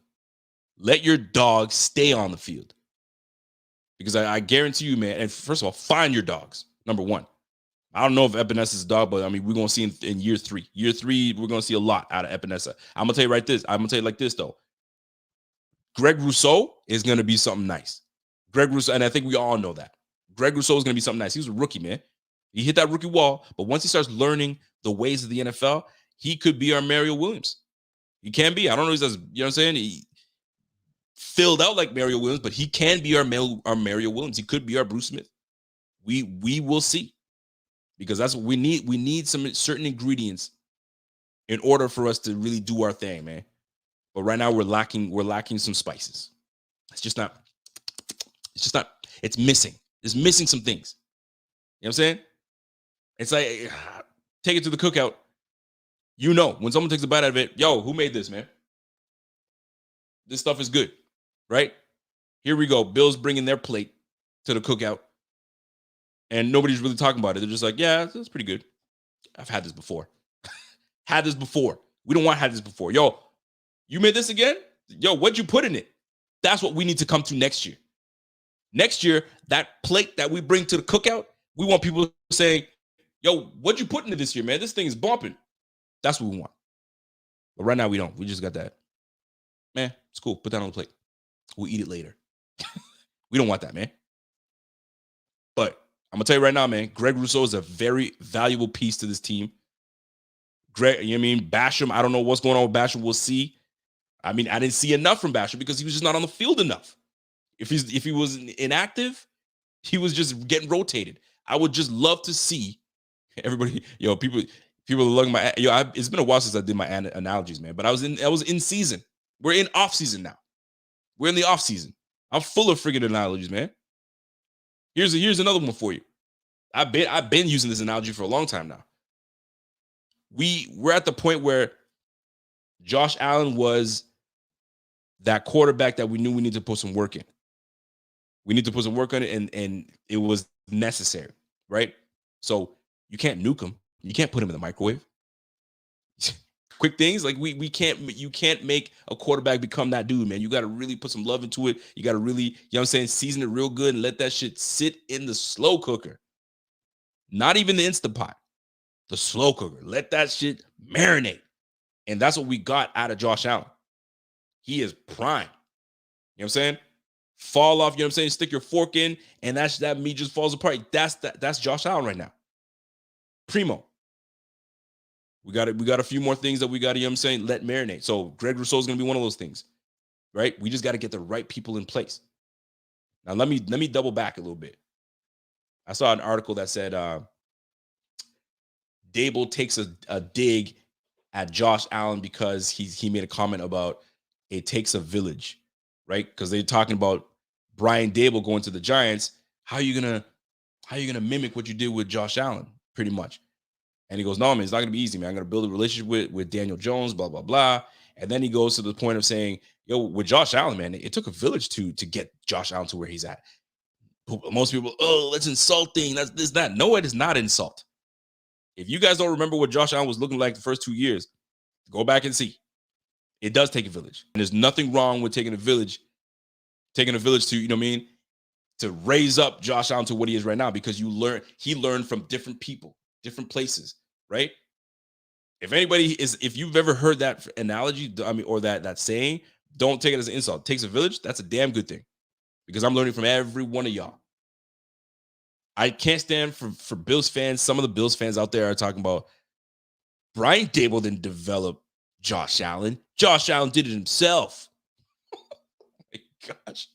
S2: Let your dogs stay on the field. Because I guarantee you, man. And first of all, find your dogs. Number one. I don't know if Epinesa is a dog, but I mean, we're gonna see in year 3. Year 3, we're gonna see a lot out of Epinesa. I'm gonna tell you like this though. Greg Rousseau is gonna be something nice. Greg Rousseau, and I think we all know that. Greg Rousseau is gonna be something nice. He was a rookie, man. He hit that rookie wall, but once he starts learning the ways of the NFL, he could be our Mario Williams. He can be. I don't know if he's, you know what I'm saying? He filled out like Mario Williams, but he can be our Mario Williams. He could be our Bruce Smith. We will see. Because that's what we need. We need some certain ingredients in order for us to really do our thing, man. But right now we're lacking some spices. It's missing. It's missing some things. You know what I'm saying? It's like, take it to the cookout. You know, when someone takes a bite out of it, yo, who made this, man? This stuff is good, right? Here we go. Bills bringing their plate to the cookout. And nobody's really talking about it. They're just like, yeah, that's pretty good. I've had this before. Had this before. We don't want to have this before. Yo, you made this again? Yo, what'd you put in it? That's what we need to come to next year. Next year, that plate that we bring to the cookout, we want people saying, yo, what'd you put into this year, man? This thing is bumping. That's what we want. But right now, we don't. We just got that. Man, it's cool. Put that on the plate. We'll eat it later. We don't want that, man. But I'm going to tell you right now, man, Greg Rousseau is a very valuable piece to this team. Greg, you know what I mean? Basham, I don't know what's going on with Basham. We'll see. I mean, I didn't see enough from Basham because he was just not on the field enough. If he was inactive, he was just getting rotated. I would just love to see everybody, people are looking my, it's been a while since I did my analogies, man, but I was in season. We're in off season now. We're in the off season. I'm full of friggin' analogies, man. Here's another one for you. I've been using this analogy for a long time now. We're at the point where Josh Allen was that quarterback that we knew we need to put some work in. We need to put some work on it, and it was necessary, right? So you can't nuke him. You can't put him in the microwave. Quick things like you can't make a quarterback become that dude, man. You got to really put some love into it. You got to really, you know what I'm saying, season it real good and let that shit sit in the slow cooker. Not even the Instant Pot. The slow cooker. Let that shit marinate. And that's what we got out of Josh Allen. He is prime. You know what I'm saying? Fall off, you know what I'm saying? Stick your fork in, and that meat just falls apart. That's Josh Allen right now. Primo. We got a few more things that we got to, you know what I'm saying, let marinate. So Greg Rousseau is going to be one of those things, right? We just got to get the right people in place. Now, let me double back a little bit. I saw an article that said Dable takes a dig at Josh Allen because he made a comment about it takes a village, right? Because they're talking about Brian Dable going to the Giants. How are you gonna mimic what you did with Josh Allen, pretty much? And he goes, no, man, it's not going to be easy, man. I'm going to build a relationship with Daniel Jones, blah, blah, blah. And then he goes to the point of saying, yo, with Josh Allen, man, it took a village to get Josh Allen to where he's at. Most people, oh, that's insulting. That's this, that. No, it is not insult. If you guys don't remember what Josh Allen was looking like the first 2 years, go back and see. It does take a village. And there's nothing wrong with taking a village to, you know what I mean, to raise up Josh Allen to what he is right now, because he learned from different people, different places, right? If you've ever heard that analogy, I mean, or that saying, don't take it as an insult. It takes a village. That's a damn good thing, because I'm learning from every one of y'all. I can't stand for Bills fans. Some of the Bills fans out there are talking about Brian Dable didn't develop Josh Allen. Josh Allen did it himself. Oh my gosh.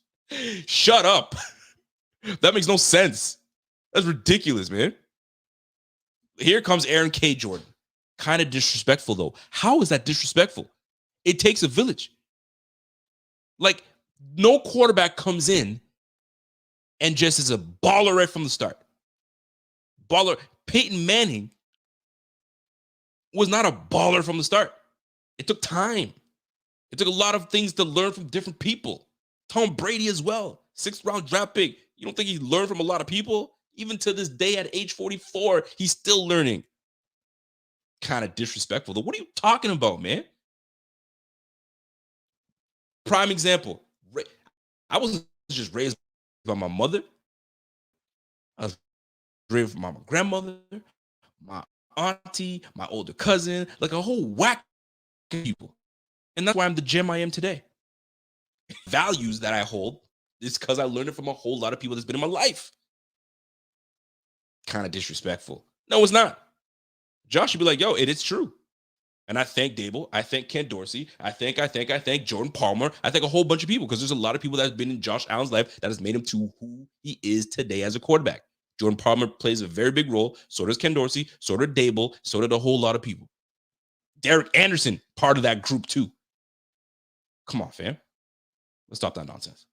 S2: Shut up. That makes no sense. That's ridiculous, man. Here comes Aaron K. Jordan. Kind of disrespectful, though. How is that disrespectful? It takes a village. Like, no quarterback comes in and just is a baller right from the start. Baller. Peyton Manning was not a baller from the start. It took time. It took a lot of things to learn from different people. Tom Brady as well. 6th round draft pick. You don't think he learned from a lot of people? Even to this day at age 44, he's still learning. Kind of disrespectful, though. What are you talking about, man? Prime example. I was just raised by my mother. I was raised by my grandmother, my auntie, my older cousin, like a whole whack of people. And that's why I'm the gem I am today. Values that I hold is because I learned it from a whole lot of people that's been in my life. Kind of disrespectful. No, it's not. Josh should be like, yo, it is true. And I thank Dable. I thank Ken Dorsey. I thank Jordan Palmer. I thank a whole bunch of people because there's a lot of people that have been in Josh Allen's life that has made him to who he is today as a quarterback. Jordan Palmer plays a very big role. So does Ken Dorsey. So did Dable. So did a whole lot of people. Derek Anderson, part of that group too. Come on, fam. Let's stop that nonsense.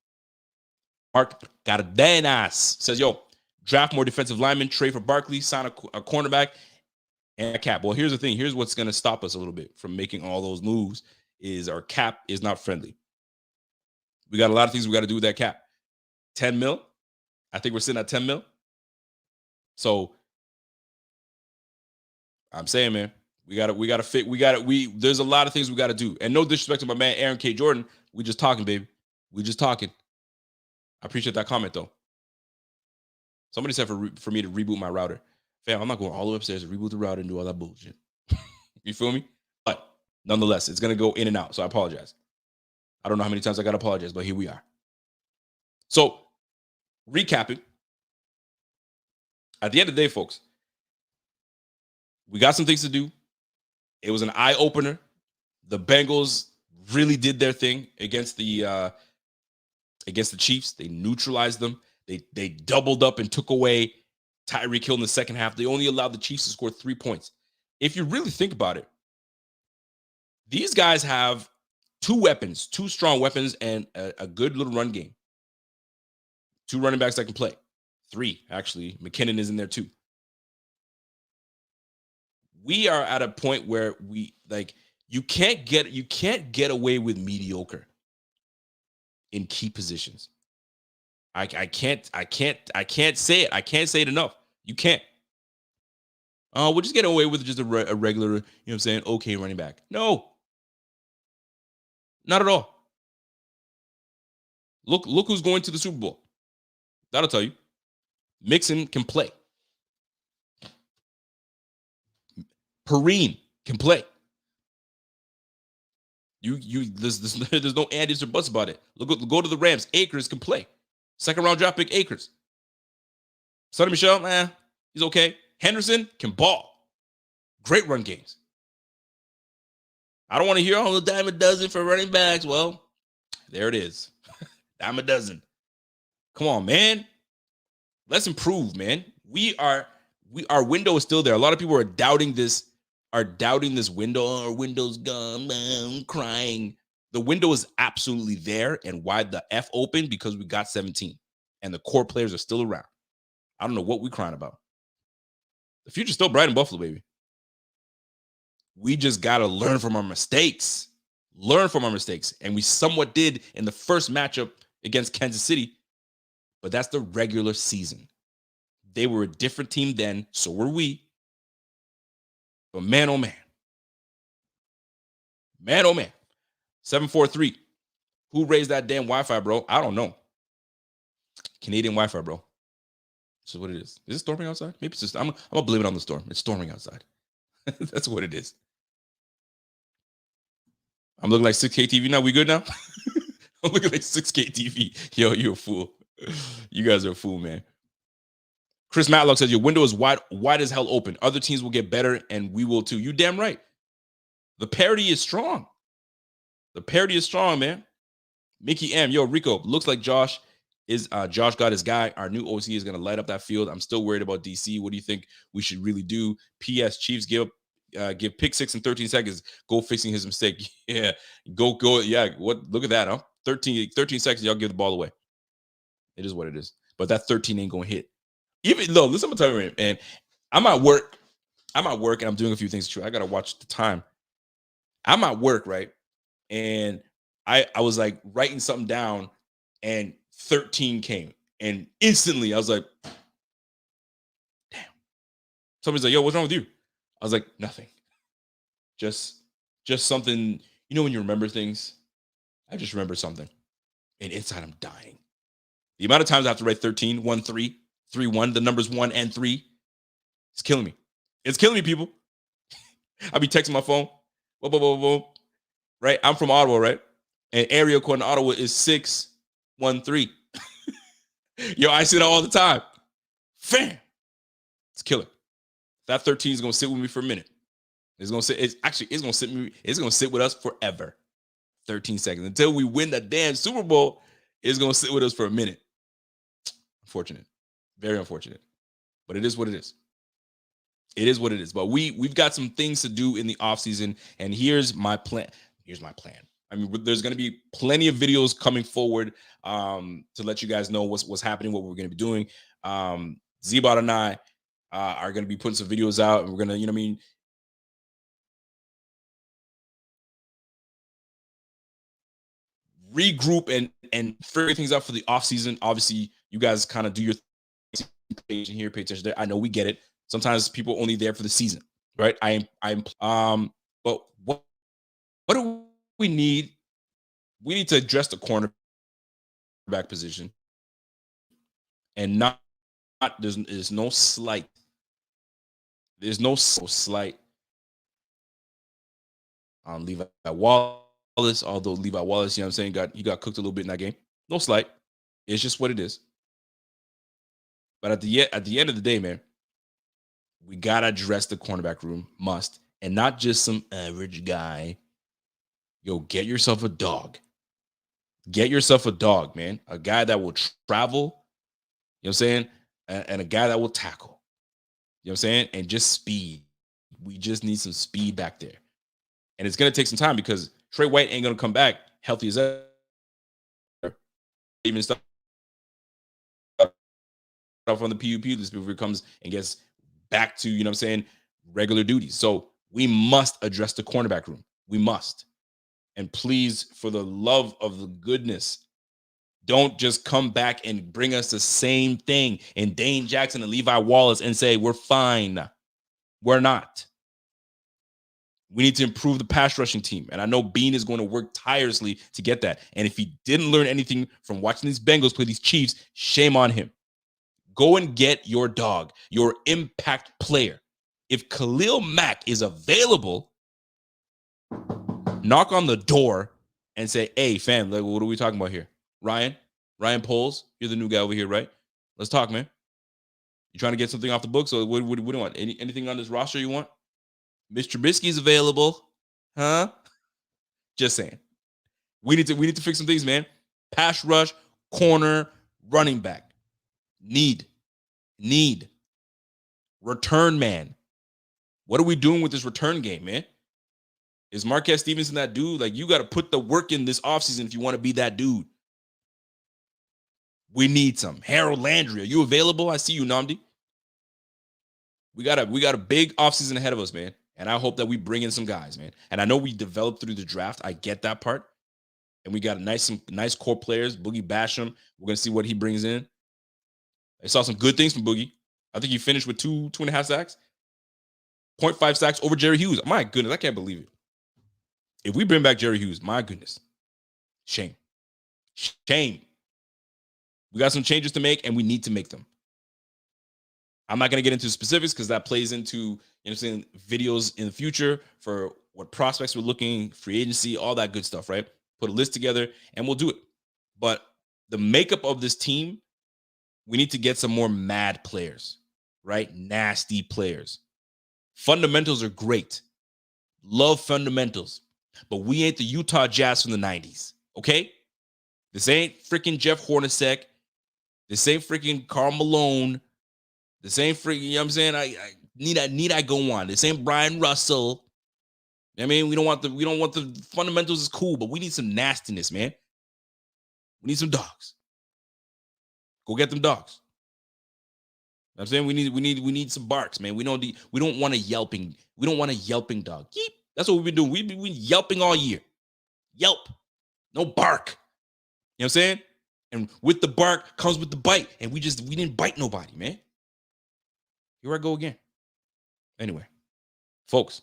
S2: Mark Cardenas says, yo, draft more defensive linemen, trade for Barkley, sign a cornerback, and a cap. Well, here's the thing. Here's what's going to stop us a little bit from making all those moves is our cap is not friendly. We got a lot of things we got to do with that cap. 10 mil. I think we're sitting at 10 mil. So I'm saying, man, there's a lot of things we got to do. And no disrespect to my man, Aaron K. Jordan. We just talking, baby. We just talking. I appreciate that comment, though. Somebody said for me to reboot my router. Fam, I'm not going all the way upstairs to reboot the router and do all that bullshit. You feel me? But nonetheless, it's going to go in and out. So I apologize. I don't know how many times I got to apologize, but here we are. So recapping. At the end of the day, folks, we got some things to do. It was an eye-opener. The Bengals really did their thing against the Chiefs. They neutralized them. They doubled up and took away Tyreek Hill in the second half. They only allowed the Chiefs to score 3 points. If you really think about it, these guys have two strong weapons, and a good little run game. 2 running backs that can play. 3, actually. McKinnon is in there too. We are at a point where you can't get away with mediocre in key positions. I can't say it. I can't say it enough. You can't. We're just getting away with just a regular, you know what I'm saying, okay running back. No. Not at all. Look who's going to the Super Bowl. That'll tell you. Mixon can play. Perrine can play. There's no ands or buts about it. Go to the Rams. Akers can play. 2nd round draft pick Akers. Sonny Michel, he's okay. Henderson can ball. Great run games. I don't want to hear the dime a dozen for running backs. Well, there it is. Dime a dozen. Come on, man. Let's improve, man. Our window is still there. A lot of people are doubting this window. Our window's gone. I'm crying. The window is absolutely there. And why the F open? Because we got 17. And the core players are still around. I don't know what we're crying about. The future's still bright in Buffalo, baby. We just got to learn from our mistakes. And we somewhat did in the first matchup against Kansas City. But that's the regular season. They were a different team then. So were we. But man, oh man. Man, oh man. 743. Who raised that damn Wi-Fi, bro? I don't know. Canadian Wi-Fi, bro. This is what it is. Is it storming outside? Maybe it's just, I'm going to blame it on the storm. It's storming outside. That's what it is. I'm looking like 6K TV now. We good now? I'm looking like 6K TV. Yo, you're a fool. You guys are a fool, man. Chris Matlock says your window is wide as hell open. Other teams will get better, and we will too. You damn right. The parity is strong. Man. Mickey M. Yo, Rico, looks like Josh got his guy. Our new OC is going to light up that field. I'm still worried about DC. What do you think we should really do? P.S. Chiefs give pick 6 in 13 seconds. Go fixing his mistake. Yeah. Go. Yeah. Look at that, huh? 13 seconds, y'all give the ball away. It is what it is. But that 13 ain't going to hit. Even though, listen, I'm going to tell you, man, I'm at work and I'm doing a few things. True. I got to watch the time. I'm at work, right? And I was like writing something down, and 13 came. And instantly I was like, damn. Somebody's like, yo, what's wrong with you? I was like, nothing. Just something, when you remember things, I just remembered something. And inside I'm dying. The amount of times I have to write 13, 1, 3, 3, 1, the numbers 1 and 3, it's killing me. It's killing me, people. I'll be texting my phone. Boom, boom, boom, boom. Right? I'm from Ottawa, right? And area code in Ottawa is 613. Yo, I see that all the time. Fam. It's killer. That 13 is gonna sit with me for a minute. It's gonna sit with us forever. 13 seconds. Until we win the damn Super Bowl, it's gonna sit with us for a minute. Unfortunate. Very unfortunate. But it is what it is. It is what it is. But we've got some things to do in the offseason, and here's my plan. I mean, there's going to be plenty of videos coming forward to let you guys know what's happening, what we're going to be doing. Zebot and I are going to be putting some videos out, and we're going to, regroup and figure things out for the offseason. Obviously, you guys kind of do your page here, pay attention there. I know we get it. Sometimes people only there for the season, right? But what do we need? We need to address the cornerback position, and there's no slight. There's no slight on Levi Wallace, although Levi Wallace, I'm saying, he got cooked a little bit in that game. No slight. It's just what it is. But at the end of the day, man, we got to address the cornerback room, must. And not just some average guy. Yo, get yourself a dog. Get yourself a dog, man. A guy that will travel, you know what I'm saying? And a guy that will tackle. You know what I'm saying? And just speed. We just need some speed back there. And it's going to take some time because Trey White ain't going to come back healthy as ever. Even stuff on the PUP list before he comes and gets back to, regular duties. So we must address the cornerback room. We must. And please, for the love of the goodness, don't just come back and bring us the same thing in Dane Jackson and Levi Wallace and say, we're fine. We're not. We need to improve the pass rushing team. And I know Bean is going to work tirelessly to get that. And if he didn't learn anything from watching these Bengals play these Chiefs, shame on him. Go and get your dog, your impact player. If Khalil Mack is available, knock on the door and say, hey, fam, like, what are we talking about here? Ryan Poles, you're the new guy over here, right? Let's talk, man. You trying to get something off the books? Or what do you want? Anything on this roster you want? Mr. Trubisky's available. Huh? Just saying. We need to fix some things, man. Pass rush, corner, running back. Need. Return man. What are we doing with this return game, man? Is Marquez Stevenson that dude? Like, you got to put the work in this offseason if you want to be that dude. We need some. Harold Landry, are you available? I see you, Namdi. We got a big offseason ahead of us, man. And I hope that we bring in some guys, man. And I know we developed through the draft. I get that part. And we got some nice core players. Boogie Basham. We're going to see what he brings in. I saw some good things from Boogie. I think he finished with 2.5 sacks. 0.5 sacks over Jerry Hughes. My goodness, I can't believe it. If we bring back Jerry Hughes, my goodness. Shame. We got some changes to make, and we need to make them. I'm not going to get into specifics because that plays into videos in the future for what prospects we're looking, free agency, all that good stuff, right? Put a list together, and we'll do it. But the makeup of this team, we need to get some more mad players, right? Nasty players. Fundamentals are great. Love fundamentals. But we ain't the Utah Jazz from the 90s, okay? This ain't freaking Jeff Hornacek. This ain't freaking Karl Malone. This ain't freaking, you know what I'm saying? I need I go on. This ain't Brian Russell. I mean, we don't want the fundamentals is cool, but we need some nastiness, man. We need some dogs. Go get them dogs. You know what I'm saying we need some barks, man. We don't want a yelping dog. Yeep. That's what we've been doing. We've been yelping all year. Yelp. No bark. You know what I'm saying? And with the bark comes with the bite. And we didn't bite nobody, man. Here I go again. Anyway, folks,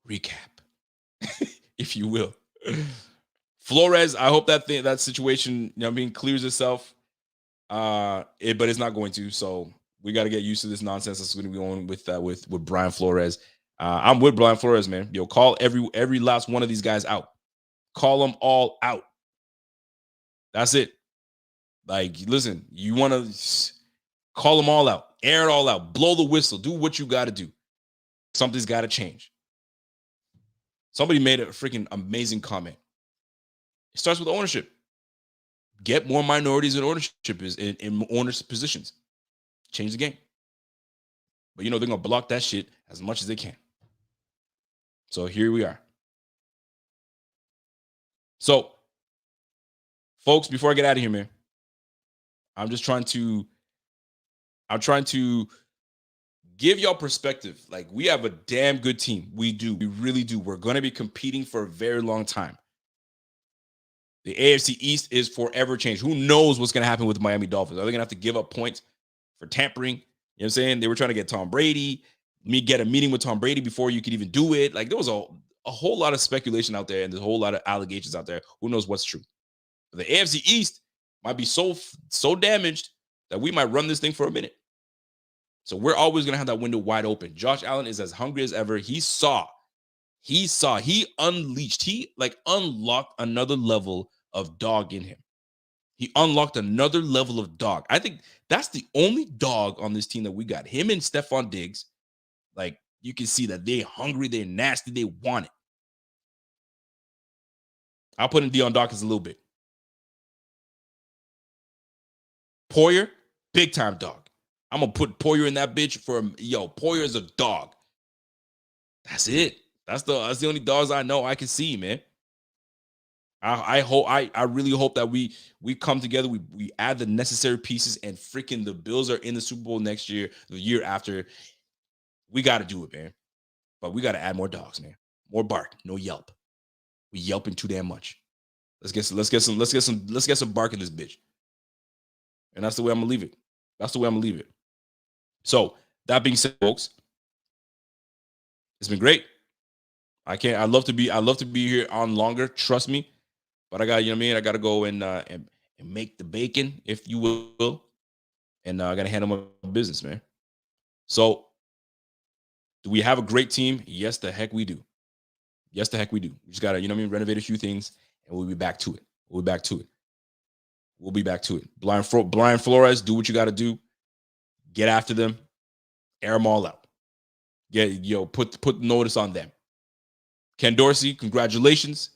S2: recap, if you will. Flores, I hope that situation, clears itself. But it's not going to. So we got to get used to this nonsense that's going to be going with Brian Flores. I'm with Brian Flores, man. Yo, call every last one of these guys out. Call them all out. That's it. Like, listen, you want to call them all out, air it all out, blow the whistle, do what you got to do. Something's got to change. Somebody made a freaking amazing comment. It starts with ownership. Get more minorities in ownership in owners' positions. Change the game. But they're gonna block that shit as much as they can. So here we are. So, folks, before I get out of here, man, I'm trying to give y'all perspective. Like, we have a damn good team. We do. We really do. We're gonna be competing for a very long time. The AFC East is forever changed. Who knows what's going to happen with the Miami Dolphins? Are they going to have to give up points for tampering? You know what I'm saying? They were trying to get Tom Brady. Get a meeting with Tom Brady before you could even do it. Like, there was a whole lot of speculation out there and there's a whole lot of allegations out there. Who knows what's true? But the AFC East might be so damaged that we might run this thing for a minute. So we're always going to have that window wide open. Josh Allen is as hungry as ever. He unleashed, he unlocked another level of dog in him. He unlocked another level of dog. I think that's the only dog on this team that we got. Him and Stephon Diggs, like, you can see that they're hungry, they're nasty, they want it. I'll put in Dion Dawkins a little bit. Poyer, big time dog. I'm gonna put Poyer in that bitch Poyer is a dog. That's it. That's the only dogs I know I can see, man. I really hope that we come together, we add the necessary pieces, and freaking the Bills are in the Super Bowl next year, the year after. We got to do it, man. But we got to add more dogs, man. More bark, no yelp. We yelping too damn much. Let's get some bark in this bitch. And that's the way I'm gonna leave it. So, that being said, folks, it's been great. I love to be here on longer, trust me. But I got, I got to go and make the bacon, if you will. And I got to handle my business, man. So, do we have a great team? Yes, the heck we do. We just got to, renovate a few things, and we'll be back to it. We'll be back to it. Brian Flores, do what you got to do. Get after them. Air them all out. Put notice on them. Ken Dorsey, congratulations.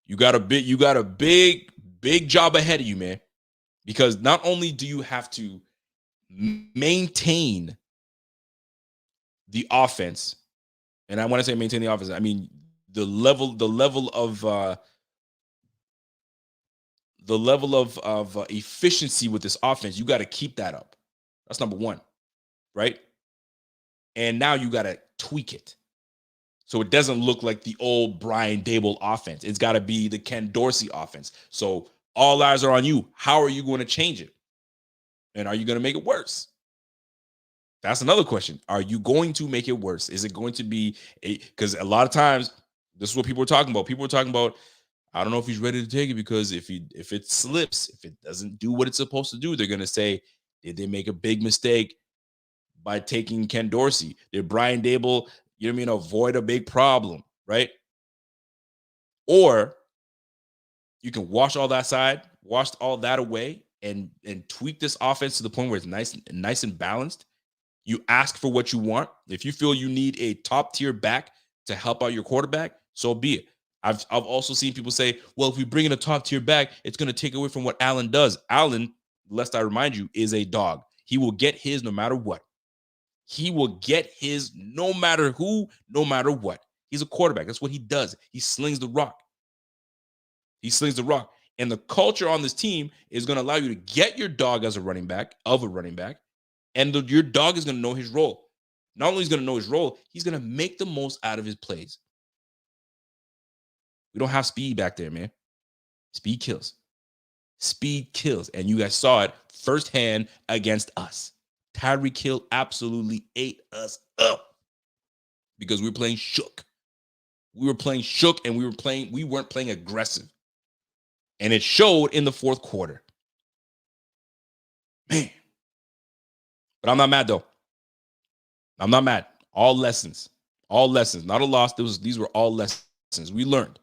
S2: You got a big job ahead of you, man. Because not only do you have to maintain the offense, and I want to say maintain the offense, I mean the level of efficiency with this offense. You got to keep that up. That's number one, right? And now you got to tweak it so it doesn't look like the old Brian Daboll offense. It's got to be the Ken Dorsey offense. So all eyes are on you. How are you going to change it? And are you going to make it worse? That's another question. Are you going to make it worse? Is it going to be because a lot of times this is what people are talking about. People are talking about, I don't know if he's ready to take it, because if it slips, if it doesn't do what it's supposed to do, they're going to say, did they make a big mistake by taking Ken Dorsey? Did Brian Daboll, avoid a big problem, right? Or you can wash all that away and tweak this offense to the point where it's nice and balanced. You ask for what you want. If you feel you need a top tier back to help out your quarterback, so be it. I've also seen people say, well, if we bring in a top tier back, it's going to take away from what Allen does. Allen, lest I remind you, is a dog. He will get his no matter what. He will get his no matter who, no matter what. He's a quarterback. That's what he does. He slings the rock. And the culture on this team is going to allow you to get your dog as a running back, and your dog is going to know his role. Not only is he going to know his role, he's going to make the most out of his plays. We don't have speed back there, man. Speed kills. Speed kills. And you guys saw it firsthand against us. Tyreek Hill absolutely ate us up because we were playing shook. We were playing shook and we weren't playing aggressive. And it showed in the fourth quarter. Man. But I'm not mad though. I'm not mad. All lessons. All lessons. Not a loss. These were all lessons. We learned.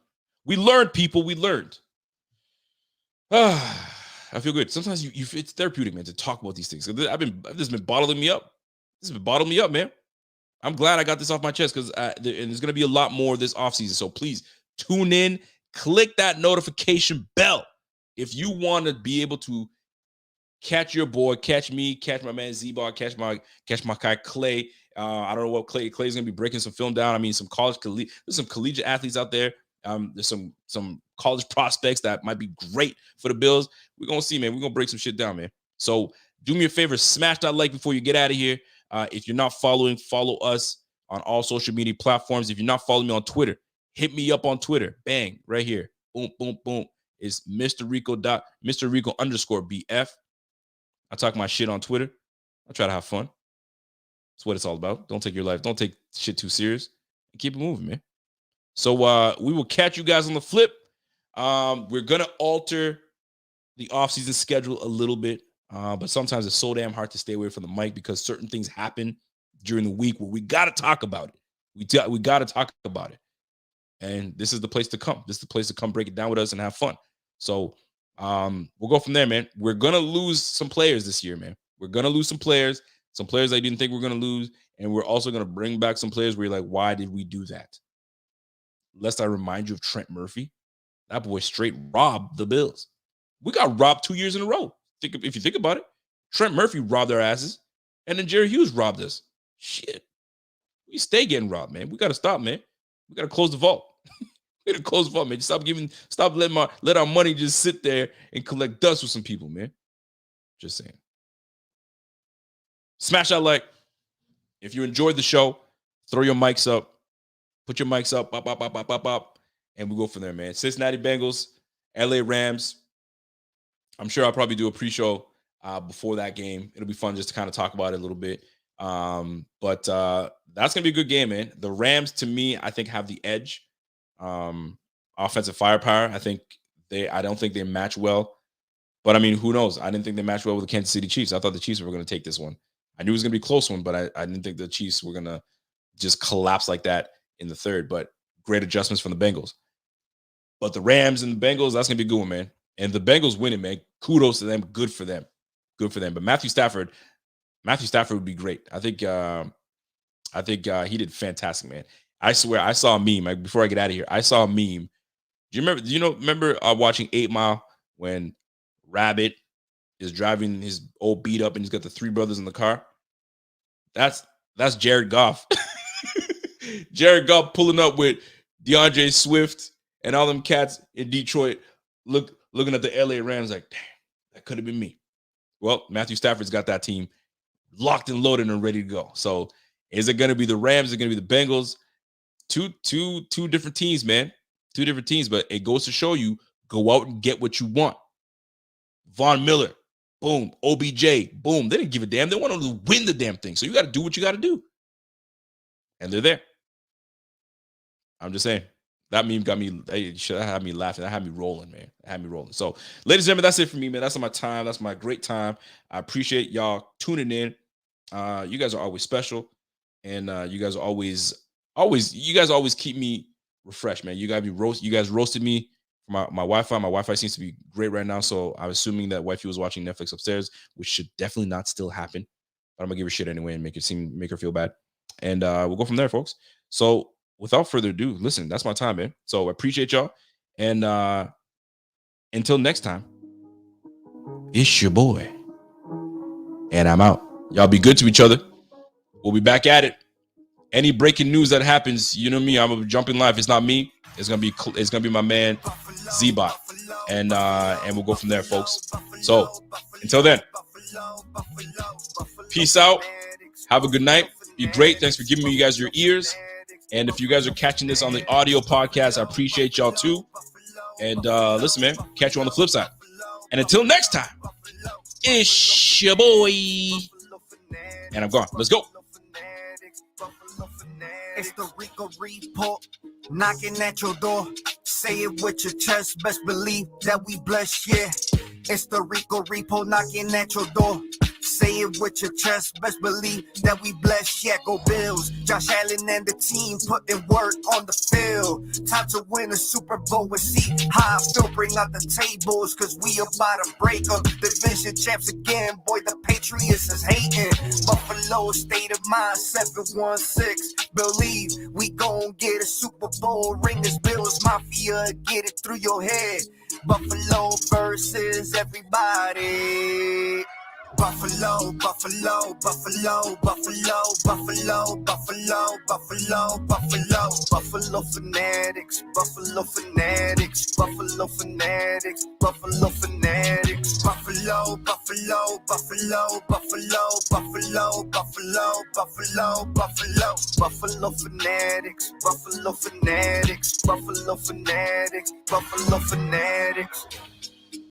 S2: We learned, people. We learned. I feel good. Sometimes it's therapeutic, man, to talk about these things. This has been bottling me up. This has been bottling me up, man. I'm glad I got this off my chest because there's going to be a lot more this offseason. So please tune in, click that notification bell if you want to be able to catch your boy, catch me, catch my man Z-Bar, catch my guy Clay. I don't know what Clay's going to be breaking some film down. I mean, there's some collegiate athletes out there. There's some college prospects that might be great for the Bills. We're going to see, man. We're going to break some shit down, man. So do me a favor, smash that like before you get out of here. If you're not following, follow us on all social media platforms. If you're not following me on Twitter, hit me up on Twitter. Bang, right here. Boom, boom, boom. It's Mr. Rico _BF. I talk my shit on Twitter. I try to have fun. That's what it's all about. Don't take shit too serious. And keep it moving, man. So we will catch you guys on the flip. We're going to alter the offseason schedule a little bit. But sometimes it's so damn hard to stay away from the mic because certain things happen during the week where we got to talk about it. We got to talk about it. And this is the place to come. This is the place to come break it down with us and have fun. So we'll go from there, man. We're going to lose some players this year, man. We're going to lose some players I didn't think we were going to lose. And we're also going to bring back some players where you're like, why did we do that? Lest I remind you of Trent Murphy. That boy straight robbed the Bills. We got robbed 2 years in a row. If you think about it, Trent Murphy robbed our asses, and then Jerry Hughes robbed us. Shit. We stay getting robbed, man. We got to stop, man. We got to close the vault. We got to close the vault, man. Stop let our money just sit there and collect dust with some people, man. Just saying. Smash that like. If you enjoyed the show, throw your mics up. Put your mics up, up, and we go from there, man. Cincinnati Bengals, LA Rams. I'm sure I'll probably do a pre-show before that game. It'll be fun just to kind of talk about it a little bit. But that's going to be a good game, man. The Rams, to me, I think have the edge. Offensive firepower, I don't think they match well. But, I mean, who knows? I didn't think they matched well with the Kansas City Chiefs. I thought the Chiefs were going to take this one. I knew it was going to be a close one, but I didn't think the Chiefs were going to just collapse like that in the third. But great adjustments from the Bengals. But the Rams and the Bengals, that's going to be a good one, man. And the Bengals winning, man. Kudos to them. Good for them. Good for them. But Matthew Stafford would be great. I think he did fantastic, man. I swear, I saw a meme. Like, before I get out of here, I saw a meme. Do you remember watching 8 Mile when Rabbit is driving his old beat up and he's got the 3 brothers in the car? That's Jared Goff. Jared Goff pulling up with DeAndre Swift and all them cats in Detroit looking at the LA Rams like, damn, that could have been me. Well, Matthew Stafford's got that team locked and loaded and ready to go. So is it going to be the Rams? Is it going to be the Bengals? Two different teams, man. 2 different teams, but it goes to show you, go out and get what you want. Von Miller, boom. OBJ, boom. They didn't give a damn. They wanted to win the damn thing. So you got to do what you got to do. And they're there. I'm just saying. That meme got me, that had me laughing. That had me rolling, man. That had me rolling. So, ladies and gentlemen, that's it for me, man. That's my time. That's my great time. I appreciate y'all tuning in. You guys are always special. And you guys always keep me refreshed, man. You guys roasted me for my Wi-Fi. My Wi-Fi seems to be great right now. So, I'm assuming that wifey was watching Netflix upstairs, which should definitely not still happen. But I'm going to give her shit anyway and make her feel bad. And we'll go from there, folks. So, without further ado, listen, that's my time, man. So I appreciate y'all. And until next time, it's your boy. And I'm out. Y'all be good to each other. We'll be back at it. Any breaking news that happens, you know me, I'm gonna be jumping live. It's not me. It's gonna be my man Z-Bot. And we'll go from there, folks. So until then, peace out. Have a good night. Be great. Thanks for giving me you guys your ears. And if you guys are catching this on the audio podcast, I appreciate y'all too. And listen, man, catch you on the flip side. And until next time, it's your boy. And I'm gone. Let's go.
S1: It's the Rico Report, knocking at your door. Say it with your chest, best believe that we blessed, yeah. It's the Rico Report, knocking at your door. Say it with your chest, best believe that we blessed, yeah. Go Bills, Josh Allen and the team putting work on the field. Time to win a Super Bowl and see how I feel. Bring out the tables, cause we about to break them. Division champs again, boy, the Patriots is hating. Buffalo state of mind, 7-1-6. Believe we gon' get a Super Bowl ring. This Bills Mafia, get it through your head. Buffalo versus everybody. Buffalo, Buffalo, Buffalo, Buffalo, Buffalo, Buffalo, Buffalo, Buffalo, Buffalo fanatics, Buffalo fanatics, Buffalo fanatics, Buffalo fanatics, Buffalo, Buffalo, Buffalo, Buffalo, Buffalo, Buffalo, Buffalo, Buffalo, Buffalo fanatics, Buffalo fanatics, Buffalo fanatics, Buffalo fanatics.